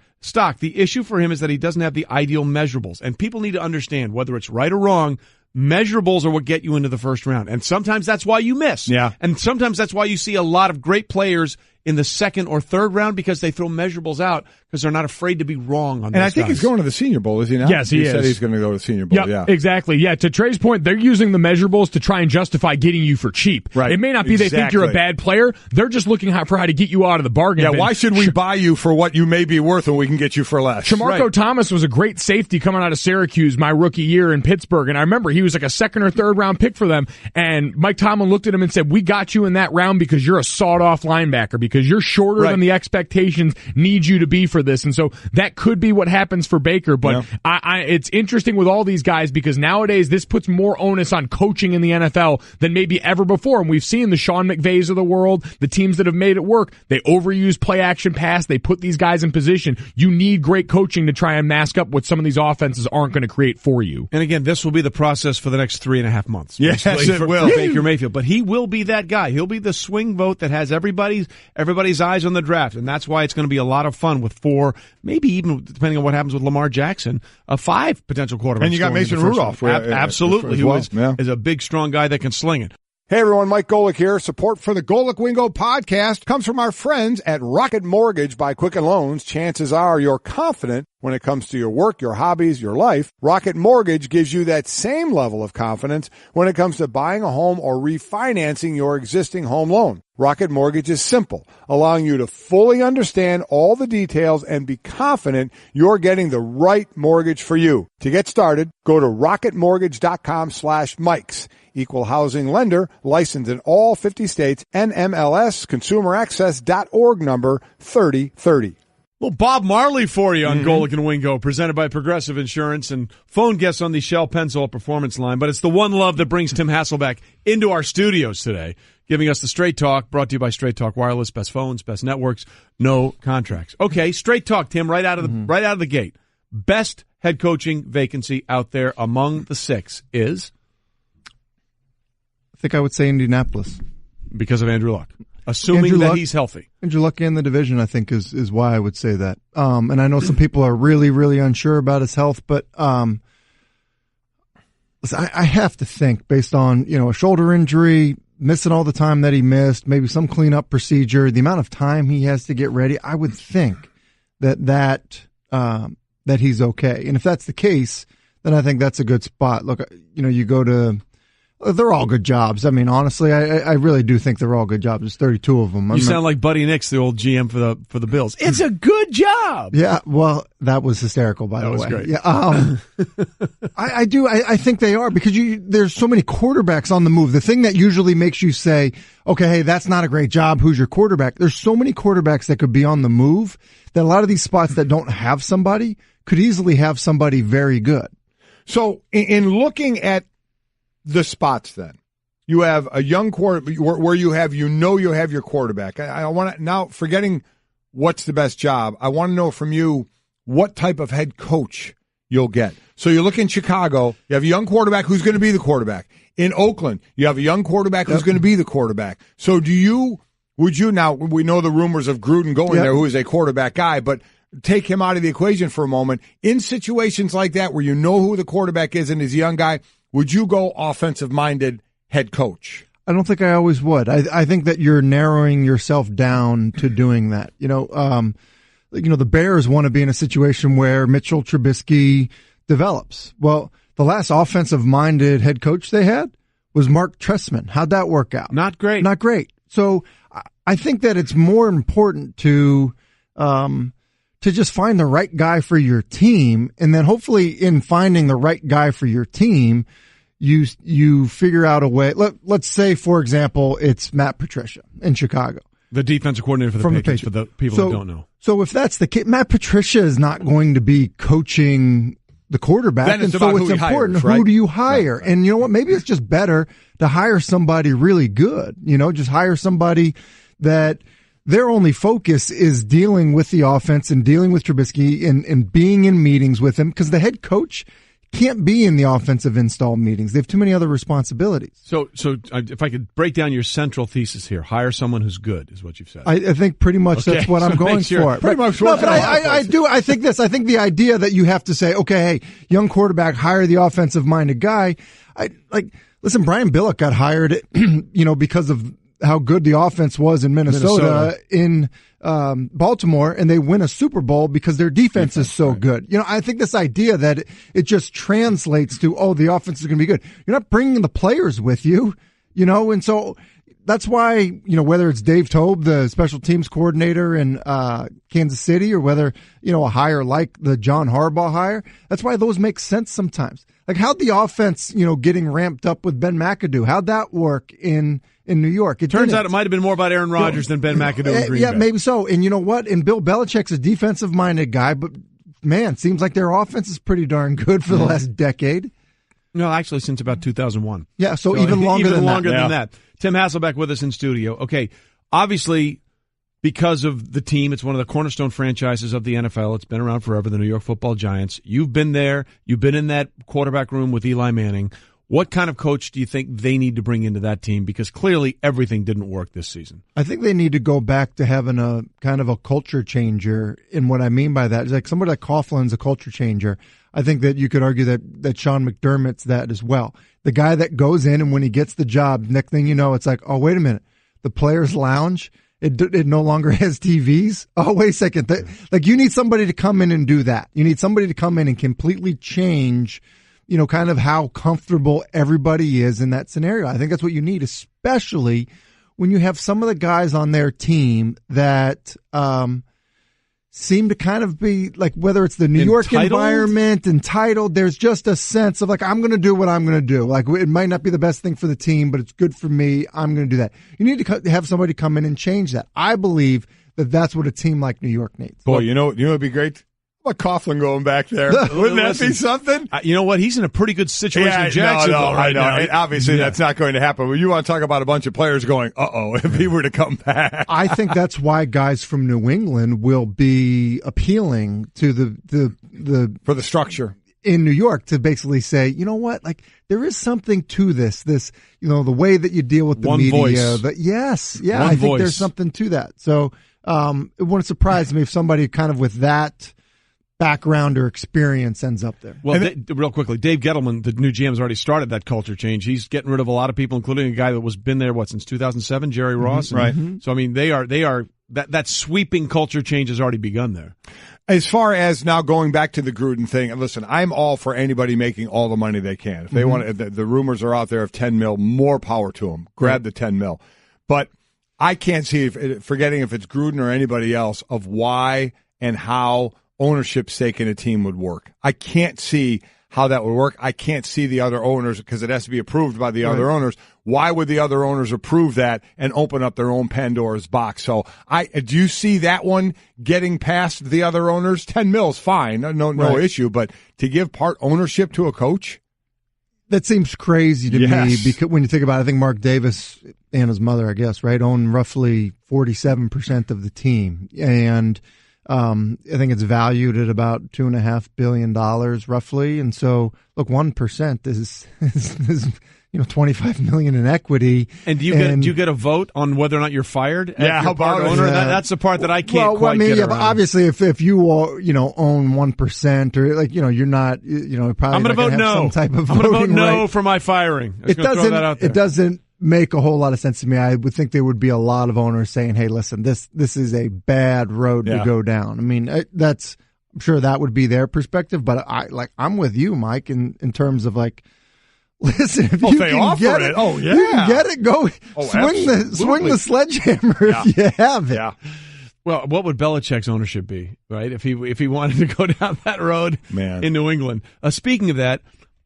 Speaker 4: The issue for him is that he doesn't have the ideal measurables. And people need to understand, whether it's right or wrong, measurables are what get you into the first round. And sometimes that's why you miss.
Speaker 5: Yeah.
Speaker 4: And sometimes that's why you see a lot of great players in the 2nd or 3rd round, because they throw measurables out because they're not afraid to be wrong on those
Speaker 5: And I think
Speaker 4: guys.
Speaker 5: he's going to the Senior Bowl, is he not?
Speaker 6: Yes, he is.
Speaker 5: He said he's going to go to the Senior Bowl,
Speaker 6: Yep, exactly. Yeah, to Trey's point, they're using the measurables to try and justify getting you for cheap.
Speaker 5: Right.
Speaker 6: It may not be they think you're a bad player. They're just looking for how to get you out of the bargain bin.
Speaker 5: Why should we buy you for what you may be worth when we can get you for less?
Speaker 6: Shamarko Thomas was a great safety coming out of Syracuse my rookie year in Pittsburgh, and I remember he was like a 2nd or 3rd round pick for them, and Mike Tomlin looked at him and said, we got you in that round because you're a sawed-off linebacker, because you're shorter than the expectations need you to be for this. And so that could be what happens for Baker, but it's interesting with all these guys because nowadays this puts more onus on coaching in the NFL than maybe ever before. And we've seen the Sean McVays of the world, the teams that have made it work. They overuse play action pass. They put these guys in position. You need great coaching to try and mask up what some of these offenses aren't going to create for you.
Speaker 4: And again, this will be the process for the next 3.5 months.
Speaker 5: Yes, it will.
Speaker 4: Baker Mayfield. But he will be that guy. He'll be the swing vote that has everybody's eyes on the draft. And that's why it's going to be a lot of fun with 4, maybe even depending on what happens with Lamar Jackson, 5 potential quarterbacks.
Speaker 5: And you got Mason Rudolph.
Speaker 4: Absolutely. Who is a big, strong guy that can sling it.
Speaker 5: Hey everyone, Mike Golic here. Support for the Golic Wingo podcast comes from our friends at Rocket Mortgage by Quicken Loans. Chances are you're confident when it comes to your work, your hobbies, your life. Rocket Mortgage gives you that same level of confidence when it comes to buying a home or refinancing your existing home loan. Rocket Mortgage is simple, allowing you to fully understand all the details and be confident you're getting the right mortgage for you. To get started, go to rocketmortgage.com/Mikes. Equal housing lender, licensed in all 50 states, NMLS, consumeraccess.org number 3030.
Speaker 4: Well, Bob Marley for you on Golic and Wingo, presented by Progressive Insurance, and phone guests on the Shell Pennzoil Performance Line. But it's the one love that brings Tim Hasselbeck into our studios today, giving us the Straight Talk, brought to you by Straight Talk Wireless, best phones, best networks, no contracts. Okay, Straight Talk, Tim, right out of the gate. Best head coaching vacancy out there among the 6 is?
Speaker 14: I think I would say Indianapolis.
Speaker 4: Because of Andrew Luck. Assuming that he's healthy.
Speaker 14: Andrew Luck in the division, I think, is why I would say that. And I know some people are really, really unsure about his health, but listen, I have to think, based on a shoulder injury, missing all the time that he missed, maybe some cleanup procedure, the amount of time he has to get ready, I would think that he's okay. And if that's the case, then I think that's a good spot. Look, you go to... They're all good jobs. I mean, honestly, I really do think they're all good jobs. There's 32 of them.
Speaker 4: You sound like Buddy Nix, the old GM for the Bills. It's a good job.
Speaker 14: Yeah, well, that was hysterical, by the way.
Speaker 4: That was great.
Speaker 14: Yeah, I do. I think they are, because there's so many quarterbacks on the move. The thing that usually makes you say, okay, hey, that's not a great job. Who's your quarterback? There's so many quarterbacks that could be on the move that a lot of these spots that don't have somebody could easily have somebody very good.
Speaker 5: So in looking at the spots, then you have a young quarterback where you have your quarterback. I want to now, forgetting what's the best job, I want to know from you what type of head coach you'll get. So you look in Chicago, you have a young quarterback who's going to be the quarterback. In Oakland, you have a young quarterback who's going to be the quarterback. So would you now, we know the rumors of Gruden going there, who is a quarterback guy, but take him out of the equation for a moment. In situations like that where you know who the quarterback is and he's a young guy, would you go offensive-minded head coach?
Speaker 14: I don't think I always would. I think that you're narrowing yourself down to doing that. The Bears want to be in a situation where Mitchell Trubisky develops. Well, the last offensive-minded head coach they had was Mark Trestman. How'd that work out?
Speaker 4: Not great.
Speaker 14: Not great. So I think that it's more important to to just find the right guy for your team. And then hopefully in finding the right guy for your team, you figure out a way. Let's say, for example, it's Matt Patricia in Chicago.
Speaker 4: The defensive coordinator for the Patriots, for the people who don't know.
Speaker 14: So if that's the case, Matt Patricia is not going to be coaching the quarterback.
Speaker 5: Then it's
Speaker 14: and so
Speaker 5: about
Speaker 14: it's
Speaker 5: who he
Speaker 14: important.
Speaker 5: hires, right?
Speaker 14: Who do you hire? Right. And you know what? Maybe it's just better to hire somebody really good. Just hire somebody that their only focus is dealing with the offense and dealing with Trubisky and being in meetings with him, because the head coach can't be in the offensive install meetings. They have too many other responsibilities.
Speaker 4: So if I could break down your central thesis here, hire someone who's good, is what you've said.
Speaker 14: I think pretty much that's what I'm going for.
Speaker 5: Pretty much.
Speaker 14: No, but I think this. I think the idea that you have to say, okay, hey, young quarterback, hire the offensive-minded guy. Listen, Brian Billick got hired, because of how good the offense was in Minnesota. In Baltimore, and they win a Super Bowl because their defense is so good. I think this idea that it just translates to, the offense is going to be good. You're not bringing the players with you, and so that's why, whether it's Dave Tobe, the special teams coordinator in Kansas City, or whether, a hire like the John Harbaugh hire, that's why those make sense sometimes. Like, how'd the offense, getting ramped up with Ben McAdoo, how'd that work in New York? It
Speaker 4: turns out it might have been more about Aaron Rodgers than Ben McAdoo in Green Bay.
Speaker 14: Maybe so. And you know what? And Bill Belichick's a defensive-minded guy, but, man, seems like their offense is pretty darn good for the last decade.
Speaker 4: No, actually, since about 2001.
Speaker 14: Yeah, so even longer than
Speaker 4: that. Tim Hasselbeck with us in studio. Okay, obviously, because of the team, it's one of the cornerstone franchises of the NFL. It's been around forever, the New York Football Giants. You've been there. You've been in that quarterback room with Eli Manning. What kind of coach do you think they need to bring into that team? Because clearly everything didn't work this season.
Speaker 14: I think they need to go back to having a kind of a culture changer. And what I mean by that is, like, somebody like Coughlin's a culture changer. I think that you could argue that Sean McDermott's that as well. The guy that goes in and when he gets the job, next thing you know, it's like, oh, wait a minute. The players' lounge, it no longer has TVs. Oh, wait a second. You need somebody to come in and do that. You need somebody to come in and completely change, kind of how comfortable everybody is in that scenario. I think that's what you need, especially when you have some of the guys on their team that seem to kind of be like, whether it's the New York environment, entitled, there's just a sense of like, I'm going to do what I'm going to do. Like, it might not be the best thing for the team, but it's good for me. I'm going to do that. You need to have somebody come in and change that. I believe that that's what a team like New York needs.
Speaker 5: Boy, you know what'd be great? What Coughlin going back there? Wouldn't that be something?
Speaker 4: You know what? He's in a pretty good situation in Jacksonville right now.
Speaker 5: And obviously, that's not going to happen. But you want to talk about a bunch of players going, if he were to come back.
Speaker 14: I think that's why guys from New England will be appealing to the
Speaker 5: for the structure
Speaker 14: in New York to basically say, you know what? Like, there is something to this, the way that you deal with the
Speaker 4: One
Speaker 14: media.
Speaker 4: Voice.
Speaker 14: I think there's something to that. So it wouldn't surprise me if somebody kind of with that background or experience ends up there.
Speaker 4: Well, real quickly, Dave Gettleman, the new GM, has already started that culture change. He's getting rid of a lot of people, including a guy that was been there since 2007, Jerry Ross.
Speaker 5: Right.
Speaker 4: So I mean, they are that sweeping culture change has already begun there.
Speaker 5: As far as now going back to the Gruden thing, listen, I'm all for anybody making all the money they can. If they want, if the rumors are out there of $10 million, more power to them. Grab the $10 million. But I can't see, forgetting if it's Gruden or anybody else, of why and how ownership stake in a team would work. I can't see how that would work. I can't see the other owners, because it has to be approved by the other owners. Why would the other owners approve that and open up their own Pandora's box? So do you see that one getting past the other owners? $10 million is fine. No issue. But to give part ownership to a coach?
Speaker 14: That seems crazy to me, because when you think about it, I think Mark Davis and his mother, I guess, right, own roughly 47% of the team. And I think it's valued at about $2.5 billion roughly. And so, look, 1% is $25 million in equity.
Speaker 4: And do you get a vote on whether or not you're fired?
Speaker 5: Yeah, how about
Speaker 4: owner? That's the part that I can't quite get around.
Speaker 14: But obviously, if you own 1% or you're not, probably
Speaker 4: I'm going to vote no.
Speaker 14: Some type of
Speaker 4: I'm going to vote no
Speaker 14: right.
Speaker 4: for my firing.
Speaker 14: It doesn't make a whole lot of sense to me. I would think there would be a lot of owners saying, hey, listen, this is a bad road to go down. I mean, I'm sure that would be their perspective, but I'm with you, Mike, in terms of like, listen, if you can get it, you can get it, go swing the sledgehammer if you have it.
Speaker 5: Yeah.
Speaker 4: Well, what would Belichick's ownership be, right? If he wanted to go down that road in New England. Speaking of that,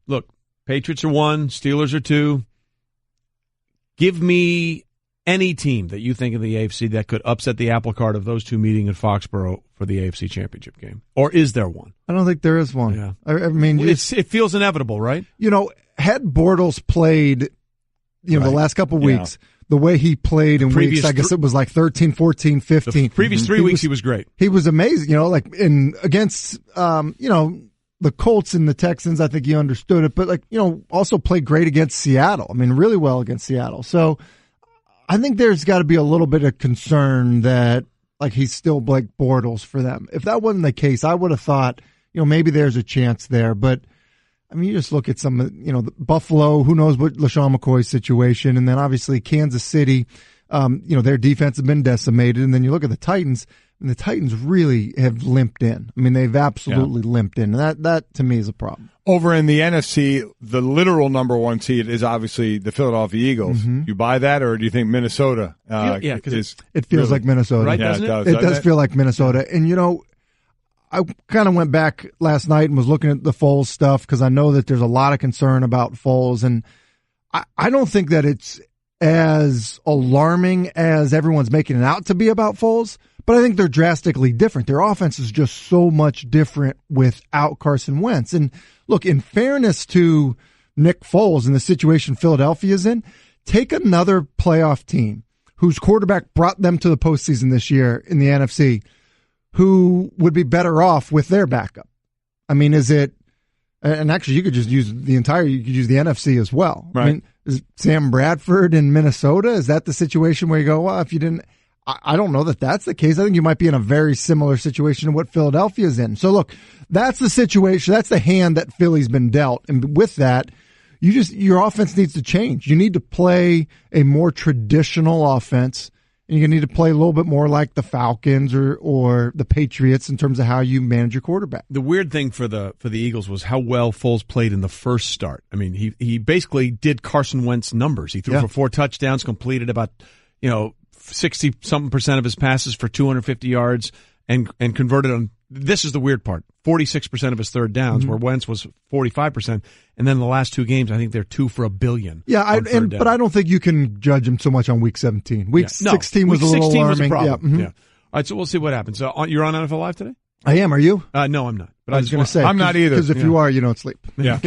Speaker 4: look, Patriots are 1, Steelers are 2. Give me any team that you think in the AFC that could upset the apple cart of those two meeting in Foxborough for the AFC Championship game. Or is there one?
Speaker 14: I don't think there is one.
Speaker 4: Yeah.
Speaker 14: I mean,
Speaker 4: it feels inevitable, right?
Speaker 14: Had Bortles played, the last couple of weeks, the way he played in weeks, I guess it was like 13, 14, 15.
Speaker 4: The previous 3 weeks, he was great.
Speaker 14: He was amazing. Against, the Colts and the Texans, I think he understood it, but also played great against Seattle. I mean, really well against Seattle. So I think there's got to be a little bit of concern that he's still Blake Bortles for them. If that wasn't the case, I would have thought, maybe there's a chance there. But I mean, you just look at some, Buffalo, who knows what LaShawn McCoy's situation, and then obviously Kansas City, their defense has been decimated, and then you look at the Titans. And the Titans really have limped in. I mean, they've absolutely limped in. And that to me is a problem.
Speaker 5: Over in the NFC, the literal number 1 seed is obviously the Philadelphia Eagles. Mm-hmm. You buy that, or do you think Minnesota?
Speaker 14: Because it feels like Minnesota.
Speaker 4: Right,
Speaker 14: yeah,
Speaker 4: doesn't it?
Speaker 14: It does feel like Minnesota. And, I kind of went back last night and was looking at the Foles stuff because I know that there's a lot of concern about Foles. And I don't think that it's as alarming as everyone's making it out to be about Foles. But I think they're drastically different. Their offense is just so much different without Carson Wentz. And look, in fairness to Nick Foles and the situation Philadelphia's in, take another playoff team whose quarterback brought them to the postseason this year in the NFC, who would be better off with their backup. I mean, is it, and actually you could just use you could use the NFC as well.
Speaker 5: Right.
Speaker 14: I mean, is Sam Bradford in Minnesota, is that the situation where you go, well, if you didn't, I don't know that that's the case. I think you might be in a very similar situation to what Philadelphia's in. So look, that's the situation. That's the hand that Philly's been dealt. And with that, your offense needs to change. You need to play a more traditional offense, and you need to play a little bit more like the Falcons or the Patriots in terms of how you manage your quarterback.
Speaker 4: The weird thing for the Eagles was how well Foles played in the first start. I mean, he basically did Carson Wentz numbers. He threw for 4 touchdowns, completed about, 60-something% of his passes for 250 yards and converted on, this is the weird part, 46% of his third downs, where Wentz was 45%. And then the last 2 games, I think they're 2 for $1 billion.
Speaker 14: Yeah, but I don't think you can judge him so much on week 17. Week 16 was a little alarming.
Speaker 4: Was a problem.
Speaker 14: Yeah.
Speaker 4: All right, so we'll see what happens. So you're on NFL Live today?
Speaker 14: I am. Are you?
Speaker 4: No, I'm not. But
Speaker 14: I was going to say.
Speaker 5: I'm not either.
Speaker 14: Because if you are, you don't sleep.
Speaker 4: Yeah.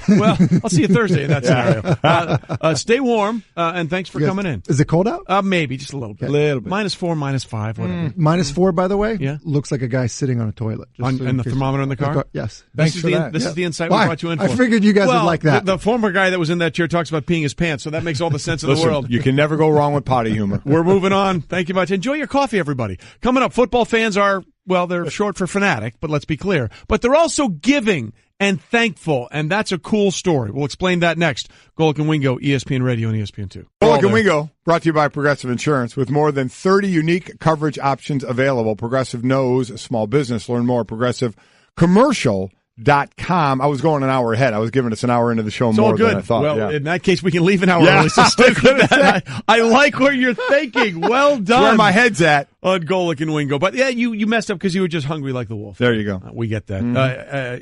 Speaker 4: Well, I'll see you Thursday in that scenario. Stay warm, and thanks for coming in.
Speaker 14: Is it cold out?
Speaker 4: Maybe, just a little bit.
Speaker 5: Little bit.
Speaker 4: -4, -5, whatever.
Speaker 14: -4, by the way?
Speaker 4: Yeah.
Speaker 14: Looks like a guy sitting on a toilet.
Speaker 4: And the thermometer in the car?
Speaker 14: Yes.
Speaker 5: Thanks for that.
Speaker 4: This is the insight we brought you in for.
Speaker 14: I figured you guys would like that.
Speaker 4: The former guy that was in that chair talks about peeing his pants, so that makes all the sense in the world.
Speaker 5: You can never go wrong with potty humor.
Speaker 4: We're moving on. Thank you much. Enjoy your coffee, everybody. Coming up, football fans are, well, they're short for fanatic, but let's be clear. But they're also giving and thankful, and that's a cool story. We'll explain that next. Golic and Wingo, ESPN Radio and ESPN2.
Speaker 5: Golic and Wingo, brought to you by Progressive Insurance. With more than 30 unique coverage options available, Progressive knows small business. Learn more at progressivecommercial.com. I was going an hour ahead. I was giving us an hour into the show more than I thought.
Speaker 4: Well, in that case, we can leave an hour early, so stick with that. I like where you're thinking. Well done.
Speaker 5: That's where my head's at.
Speaker 4: On Golic and Wingo. But yeah, you messed up because you were just hungry like the wolf.
Speaker 5: There you go.
Speaker 4: We get that.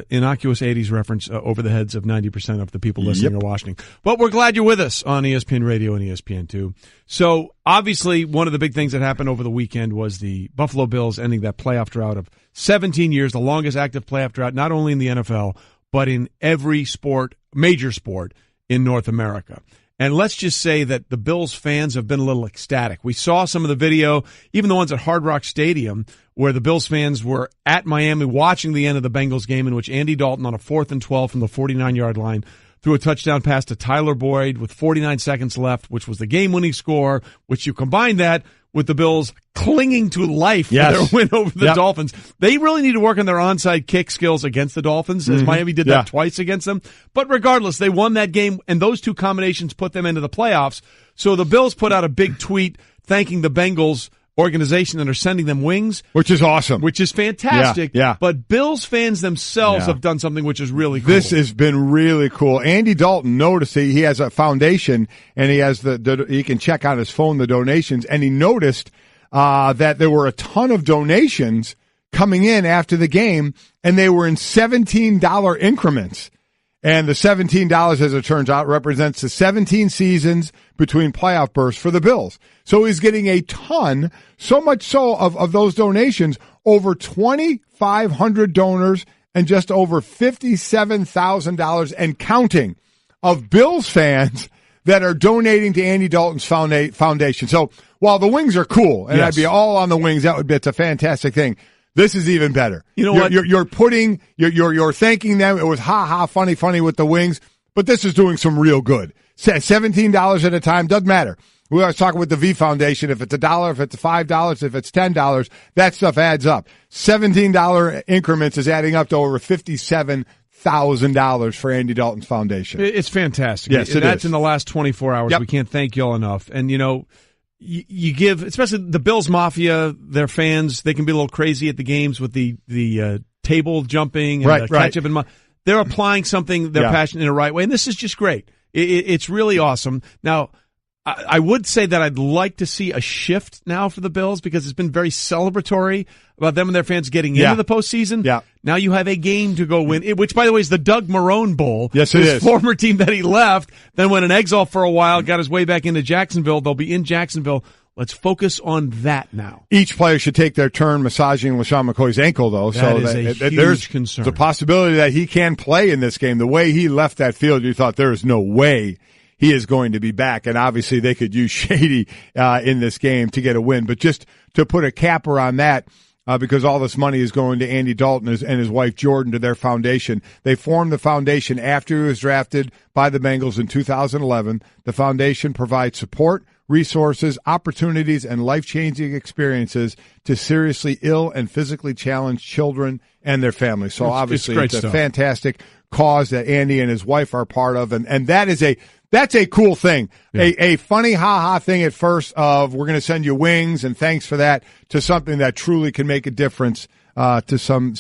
Speaker 4: Innocuous 80s reference over the heads of 90% of the people listening or watching. But we're glad you're with us on ESPN Radio and ESPN2. So obviously one of the big things that happened over the weekend was the Buffalo Bills ending that playoff drought of 17 years, the longest active playoff drought, not only in the NFL, but in every sport, major sport in North America. And let's just say that the Bills fans have been a little ecstatic. We saw some of the video, even the ones at Hard Rock Stadium, where the Bills fans were at Miami watching the end of the Bengals game in which Andy Dalton on a 4th and 12 from the 49-yard line threw a touchdown pass to Tyler Boyd with 49 seconds left, which was the game-winning score, which you combine that with the Bills clinging to life for their win over the Dolphins. They really need to work on their onside kick skills against the Dolphins, as Miami did that twice against them. But regardless, they won that game, and those two combinations put them into the playoffs. So the Bills put out a big tweet thanking the Bengals organization that are sending them wings.
Speaker 5: Which is awesome.
Speaker 4: Which is fantastic.
Speaker 5: Yeah.
Speaker 4: But Bills fans themselves have done something which is really cool.
Speaker 5: This has been really cool. Andy Dalton noticed he has a foundation, and he has he can check on his phone the donations, and he noticed that there were a ton of donations coming in after the game, and they were in $17 increments. And the $17, as it turns out, represents the 17 seasons between playoff berths for the Bills. So he's getting a ton, so much so of those donations, over 2,500 donors and just over $57,000 and counting of Bills fans that are donating to Andy Dalton's foundation. So while the wings are cool, and I'd be all on the wings, it's a fantastic thing. This is even better.
Speaker 4: You know what?
Speaker 5: You're thanking them. It was funny with the wings, but this is doing some real good. $17 at a time, doesn't matter. We always talk with the V Foundation. If it's $1, if it's $5, if it's $10, that stuff adds up. $17 increments is adding up to over $57,000 for Andy Dalton's foundation.
Speaker 4: It's fantastic.
Speaker 5: Yes,
Speaker 4: that's in the last 24 hours. Yep. We can't thank y'all enough. And, you give, especially the Bills Mafia, their fans, they can be a little crazy at the games with the table jumping and the ketchup and they're applying something, their passion in the right way, and this is just great. It's really awesome. Now, I would say that I'd like to see a shift now for the Bills because it's been very celebratory about them and their fans getting into the postseason. Yeah. Now you have a game to go win, which, by the way, is the Doug Marrone Bowl.
Speaker 5: Yes, it is.
Speaker 4: His former team that he left, then went in exile for a while, got his way back into Jacksonville. They'll be in Jacksonville. Let's focus on that now.
Speaker 5: Each player should take their turn massaging LaShawn McCoy's ankle, though.
Speaker 4: That is a huge
Speaker 5: there's
Speaker 4: concern.
Speaker 5: The possibility that he can play in this game. The way he left that field, you thought there is no way he is going to be back. And obviously they could use Shady in this game to get a win. But just to put a capper on that, because all this money is going to Andy Dalton and his wife Jordan to their foundation. They formed the foundation after he was drafted by the Bengals in 2011. The foundation provides support, resources, opportunities, and life-changing experiences to seriously ill and physically challenged children and their families. So obviously it's a fantastic cause that Andy and his wife are part of, and that's a cool thing. Yeah. A funny ha-ha thing at first of we're going to send you wings and thanks for that, to something that truly can make a difference to some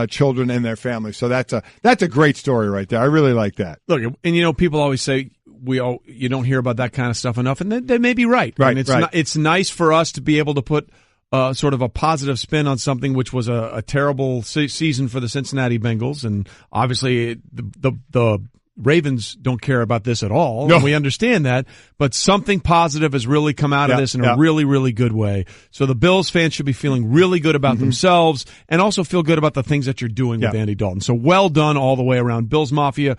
Speaker 5: children and their families. So that's a great story right there. I really like that.
Speaker 4: Look, and people always say you don't hear about that kind of stuff enough, and they may be right. Right. And it's nice for us to be able to put sort of a positive spin on something which was a terrible season for the Cincinnati Bengals, and obviously the Ravens don't care about this at all. No. And we understand that, but something positive has really come out of this in a really, really good way. So the Bills fans should be feeling really good about themselves and also feel good about the things that you're doing with Andy Dalton. So well done all the way around. Bills Mafia,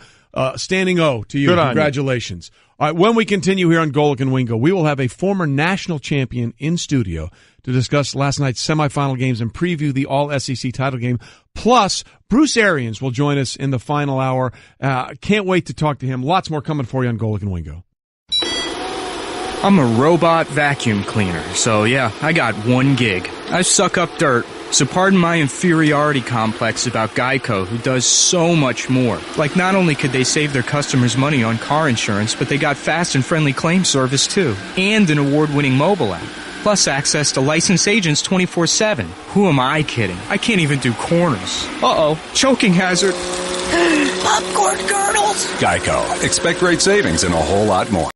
Speaker 4: standing O to you. Congratulations. All right, when we continue here on Golic and Wingo, we will have a former national champion in studio to discuss last night's semifinal games and preview the All-SEC title game. Plus, Bruce Arians will join us in the final hour. Can't wait to talk to him. Lots more coming for you on Golic and Wingo.
Speaker 11: I'm a robot vacuum cleaner, so yeah, I got one gig. I suck up dirt, so pardon my inferiority complex about Geico, who does so much more. Like, not only could they save their customers money on car insurance, but they got fast and friendly claim service too, and an award-winning mobile app. Plus access to licensed agents 24/7. Who am I kidding? I can't even do corners. Uh-oh, choking hazard.
Speaker 10: Popcorn kernels.
Speaker 3: Geico. Expect great savings and a whole lot more.